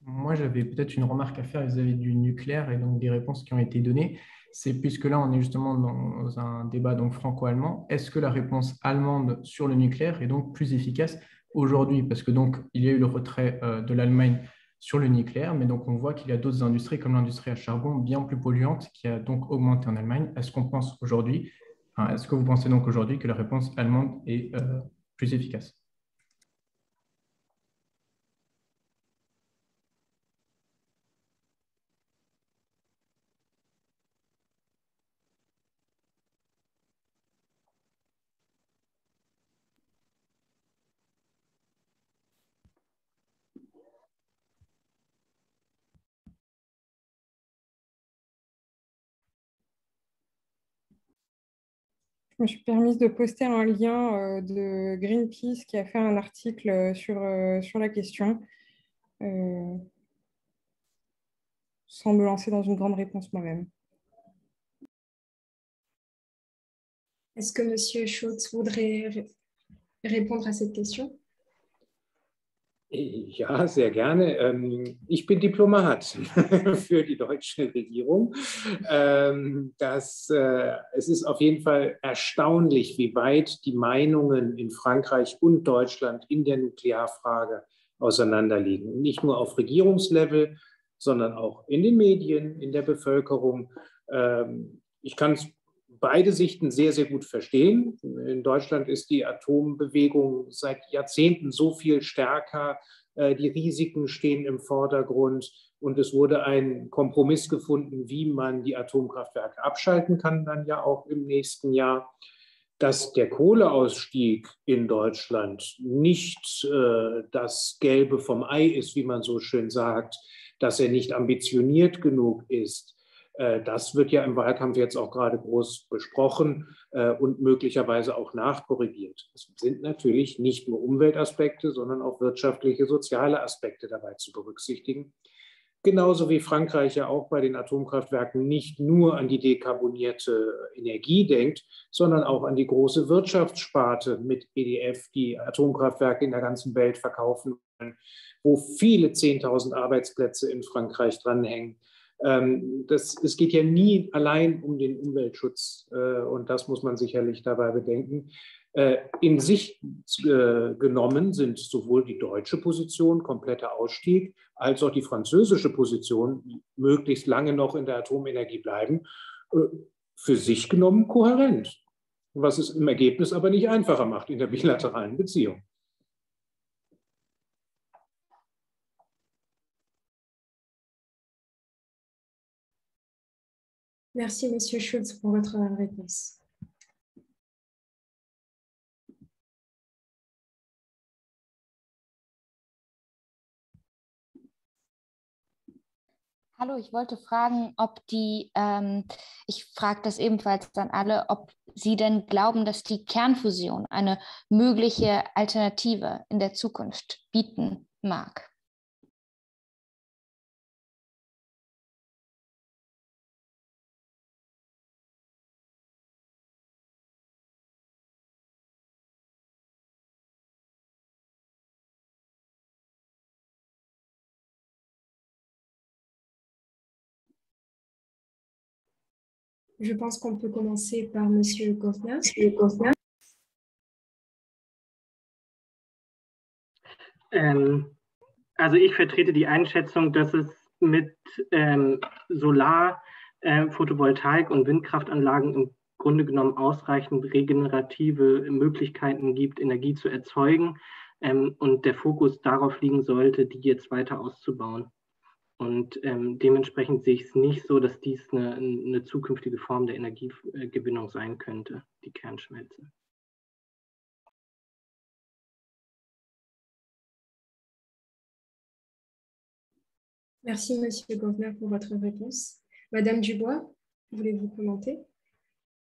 Moi, j'avais peut-être une remarque à faire vis-à-vis du nucléaire et donc des réponses qui ont été données. C'est puisque là, on est justement dans un débat donc franco-allemand. Est-ce que la réponse allemande sur le nucléaire est donc plus efficace aujourd'hui? Parce que donc, il y a eu le retrait de l'Allemagne sur le nucléaire, mais donc on voit qu'il y a d'autres industries comme l'industrie à charbon bien plus polluante qui a donc augmenté en Allemagne. Est-ce qu'on pense aujourd'hui, est-ce que vous pensez donc aujourd'hui que la réponse allemande est plus efficace? Je me suis permise de poster un lien de Greenpeace qui a fait un article sur la question, sans me lancer dans une grande réponse moi-même. Est-ce que Monsieur Schulz voudrait répondre à cette question? Ja, sehr gerne. Ich bin Diplomat für die deutsche Regierung. Es ist auf jeden Fall erstaunlich, wie weit die Meinungen in Frankreich und Deutschland in der Nuklearfrage auseinanderliegen. Nicht nur auf Regierungslevel, sondern auch in den Medien, in der Bevölkerung. Ich kann beide Sichten sehr, sehr gut verstehen. In Deutschland ist die Atombewegung seit Jahrzehnten so viel stärker. Die Risiken stehen im Vordergrund und es wurde ein Kompromiss gefunden, wie man die Atomkraftwerke abschalten kann, dann ja auch im nächsten Jahr. Dass der Kohleausstieg in Deutschland nicht das Gelbe vom Ei ist, wie man so schön sagt, dass er nicht ambitioniert genug ist. Das wird ja im Wahlkampf jetzt auch gerade groß besprochen und möglicherweise auch nachkorrigiert. Es sind natürlich nicht nur Umweltaspekte, sondern auch wirtschaftliche, soziale Aspekte dabei zu berücksichtigen. Genauso wie Frankreich ja auch bei den Atomkraftwerken nicht nur an die dekarbonierte Energie denkt, sondern auch an die große Wirtschaftssparte mit EDF, die Atomkraftwerke in der ganzen Welt verkaufen wollen, wo viele 10.000 Arbeitsplätze in Frankreich dranhängen. Es geht ja nie allein um den Umweltschutz und das muss man sicherlich dabei bedenken. In sich genommen sind sowohl die deutsche Position, kompletter Ausstieg, als auch die französische Position, möglichst lange noch in der Atomenergie bleiben, für sich genommen kohärent. Was es im Ergebnis aber nicht einfacher macht in der bilateralen Beziehung. Merci, Monsieur Schulz, pour votre réponse. Hallo, ich wollte fragen, ob ich frage das ebenfalls an alle, ob Sie denn glauben, dass die Kernfusion eine mögliche Alternative in der Zukunft bieten mag. Je pense qu'on peut commencer par Monsieur Goffner. Also ich vertrete die Einschätzung, dass es mit Solar, Photovoltaik und Windkraftanlagen im Grunde genommen ausreichend regenerative Möglichkeiten gibt, Energie zu erzeugen und der Fokus darauf liegen sollte, die jetzt weiter auszubauen. Und dementsprechend sehe ich es nicht so, dass dies eine zukünftige Form der Energiegewinnung sein könnte, die Kernschmelze. Merci, Monsieur Goffner, pour votre réponse. Madame Dubois, voulez-vous commenter?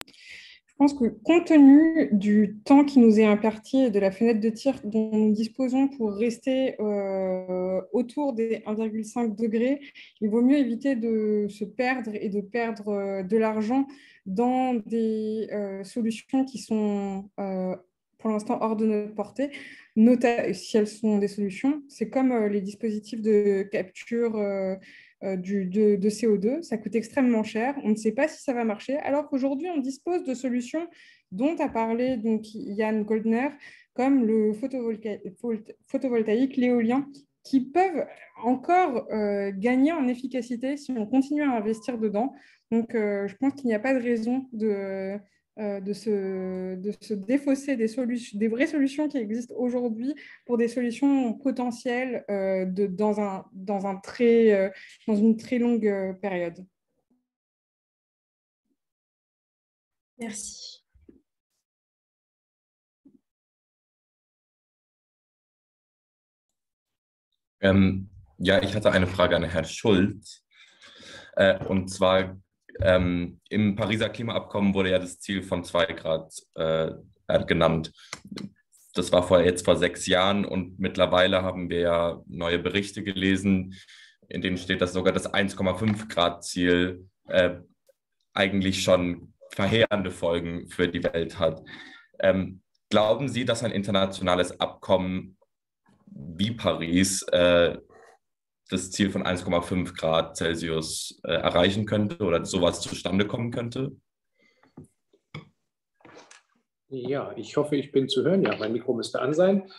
Je pense que compte tenu du temps qui nous est imparti et de la fenêtre de tir dont nous disposons pour rester autour des 1,5 degrés, il vaut mieux éviter de se perdre et de perdre de l'argent dans des solutions qui sont pour l'instant hors de notre portée, si elles sont des solutions. C'est comme les dispositifs de capture de CO2, ça coûte extrêmement cher, on ne sait pas si ça va marcher, alors qu'aujourd'hui on dispose de solutions dont a parlé donc Yann Goldner, comme le photovoltaïque, l'éolien, qui peuvent encore gagner en efficacité si on continue à investir dedans. Donc je pense qu'il n'y a pas de raison de se défausser des vraies solutions qui existent aujourd'hui pour des solutions potentielles dans une très longue période. Merci. Ja, ich hatte eine Frage an Herrn Schulz. Und zwar im Pariser Klimaabkommen wurde ja das Ziel von 2 Grad genannt. Das war jetzt vor 6 Jahren und mittlerweile haben wir ja neue Berichte gelesen, in denen steht, dass sogar das 1,5 Grad Ziel eigentlich schon verheerende Folgen für die Welt hat. Glauben Sie, dass ein internationales Abkommen wie Paris das Ziel von 1,5 Grad Celsius erreichen könnte oder sowas zustande kommen könnte? Ja, ich hoffe, ich bin zu hören. Ja, mein Mikro müsste an sein.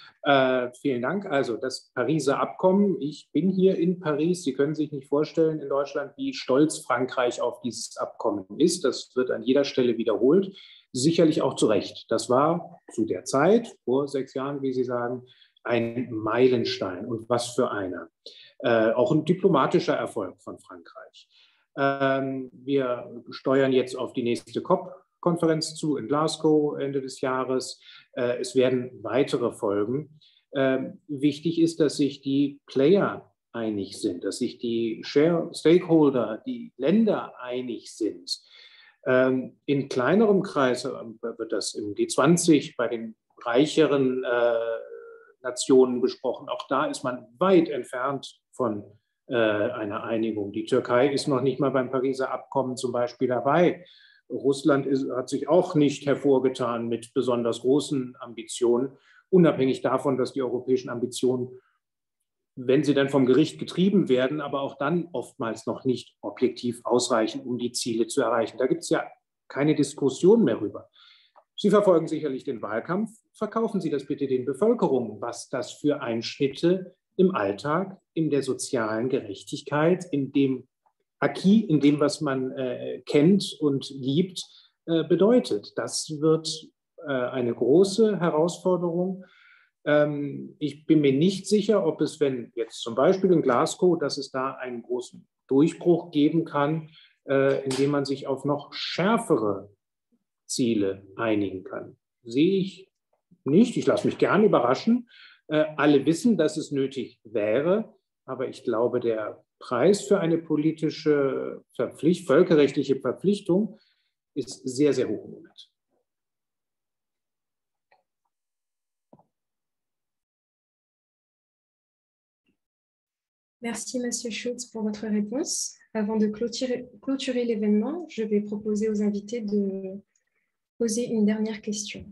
Vielen Dank. Also das Pariser Abkommen, ich bin hier in Paris. Sie können sich nicht vorstellen in Deutschland, wie stolz Frankreich auf dieses Abkommen ist. Das wird an jeder Stelle wiederholt. Sicherlich auch zu Recht. Das war zu der Zeit, vor 6 Jahren, wie Sie sagen, ein Meilenstein. Und was für einer. Auch ein diplomatischer Erfolg von Frankreich. Wir steuern jetzt auf die nächste COP-Konferenz zu in Glasgow Ende des Jahres. Es werden weitere folgen. Wichtig ist, dass sich die Player einig sind, dass sich die Stakeholder, die Länder einig sind. In kleinerem Kreis wird das im G20 bei den reicheren Nationen besprochen. Auch da ist man weit entfernt von einer Einigung. Die Türkei ist noch nicht mal beim Pariser Abkommen zum Beispiel dabei. Russland hat sich auch nicht hervorgetan mit besonders großen Ambitionen, unabhängig davon, dass die europäischen Ambitionen, wenn sie dann vom Gericht getrieben werden, aber auch dann oftmals noch nicht objektiv ausreichen, um die Ziele zu erreichen. Da gibt es ja keine Diskussion mehr rüber. Sie verfolgen sicherlich den Wahlkampf. Verkaufen Sie das bitte den Bevölkerungen, was das für Einschnitte im Alltag, in der sozialen Gerechtigkeit, in dem Acquis, in dem, was man kennt und liebt, bedeutet. Das wird eine große Herausforderung. Ich bin mir nicht sicher, ob es, wenn jetzt zum Beispiel in Glasgow, dass es da einen großen Durchbruch geben kann, indem man sich auf noch schärfere Ziele einigen kann. Sehe ich nicht. Ich lasse mich gerne überraschen. Alle wissen, dass es nötig wäre, aber ich glaube, der Preis für eine politische völkerrechtliche Verpflichtung ist sehr, sehr hoch im Moment. Merci, Monsieur Schulz, pour votre réponse. Avant de clôturer l'événement, je vais proposer aux invités de poser une dernière question.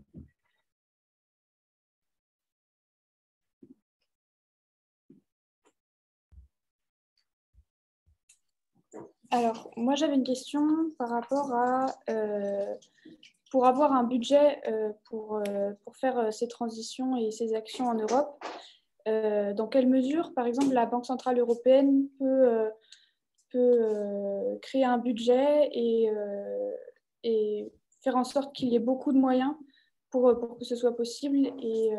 Alors, moi, j'avais une question par rapport à, pour avoir un budget pour faire ces transitions et ces actions en Europe, dans quelle mesure, par exemple, la Banque centrale européenne peut créer un budget et faire en sorte qu'il y ait beaucoup de moyens pour que ce soit possible et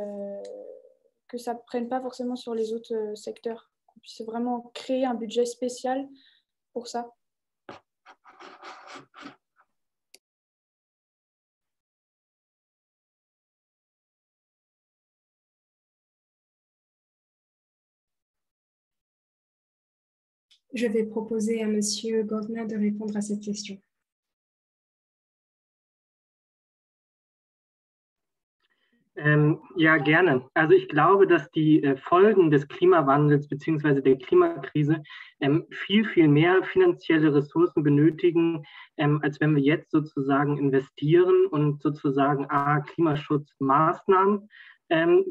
que ça ne prenne pas forcément sur les autres secteurs, qu'on puisse vraiment créer un budget spécial pour ça. Je vais proposer à Monsieur Goldner de répondre à cette question. Ja, gerne. Also ich glaube, dass die Folgen des Klimawandels bzw. der Klimakrise viel, viel mehr finanzielle Ressourcen benötigen, als wenn wir jetzt sozusagen investieren und sozusagen Klimaschutzmaßnahmen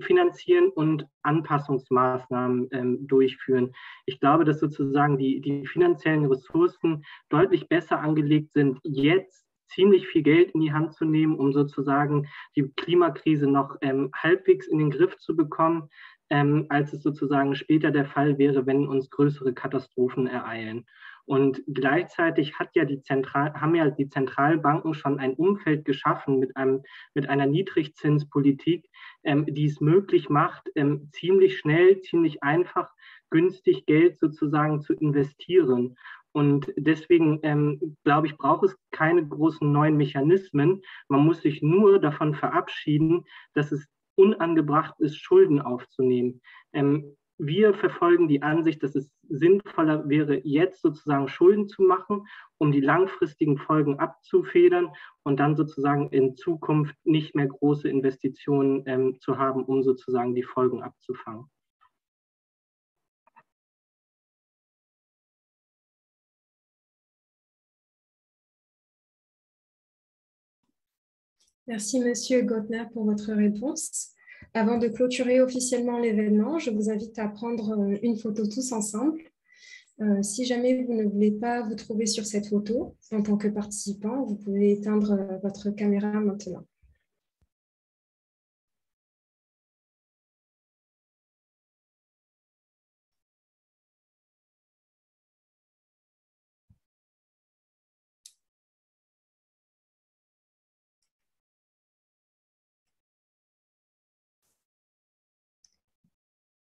finanzieren und Anpassungsmaßnahmen durchführen. Ich glaube, dass sozusagen die finanziellen Ressourcen deutlich besser angelegt sind, jetzt ziemlich viel Geld in die Hand zu nehmen, um sozusagen die Klimakrise noch halbwegs in den Griff zu bekommen, als es sozusagen später der Fall wäre, wenn uns größere Katastrophen ereilen. Und gleichzeitig haben ja die Zentralbanken schon ein Umfeld geschaffen mit einer Niedrigzinspolitik, die es möglich macht, ziemlich schnell, ziemlich einfach, günstig Geld sozusagen zu investieren. Und deswegen, glaube ich, braucht es keine großen neuen Mechanismen. Man muss sich nur davon verabschieden, dass es unangebracht ist, Schulden aufzunehmen. Wir verfolgen die Ansicht, dass es sinnvoller wäre, jetzt sozusagen Schulden zu machen, um die langfristigen Folgen abzufedern und dann sozusagen in Zukunft nicht mehr große Investitionen zu haben, um sozusagen die Folgen abzufangen. Merci, Monsieur Goldner, pour votre réponse. Avant de clôturer officiellement l'événement, je vous invite à prendre une photo tous ensemble. Si jamais vous ne voulez pas vous trouver sur cette photo en tant que participant, vous pouvez éteindre votre caméra maintenant.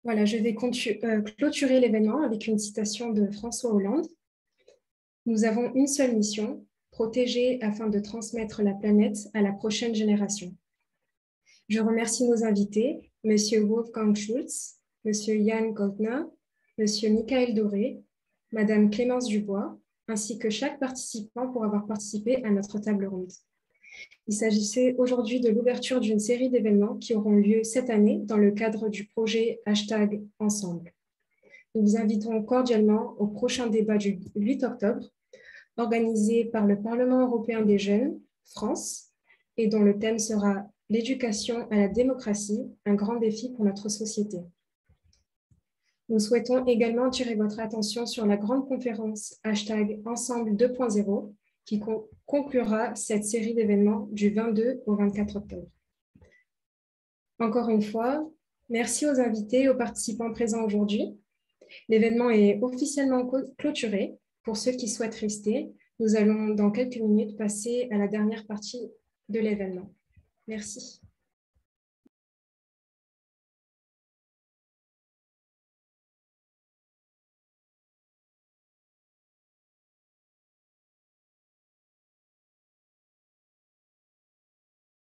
Voilà, je vais clôturer l'événement avec une citation de François Hollande. Nous avons une seule mission, protéger afin de transmettre la planète à la prochaine génération. Je remercie nos invités, M. Wolfgang Schulz, M. Jan Goldner, M. Michael Doré, Mme Clémence Dubois, ainsi que chaque participant pour avoir participé à notre table ronde. Il s'agissait aujourd'hui de l'ouverture d'une série d'événements qui auront lieu cette année dans le cadre du projet #Ensemble. Nous vous invitons cordialement au prochain débat du 8 octobre, organisé par le Parlement européen des jeunes, France, et dont le thème sera « L'éducation à la démocratie, un grand défi pour notre société ». Nous souhaitons également attirer votre attention sur la grande conférence #Ensemble 2.0 qui conclura cette série d'événements du 22 au 24 octobre. Encore une fois, merci aux invités et aux participants présents aujourd'hui. L'événement est officiellement clôturé. Pour ceux qui souhaitent rester, nous allons dans quelques minutes passer à la dernière partie de l'événement. Merci.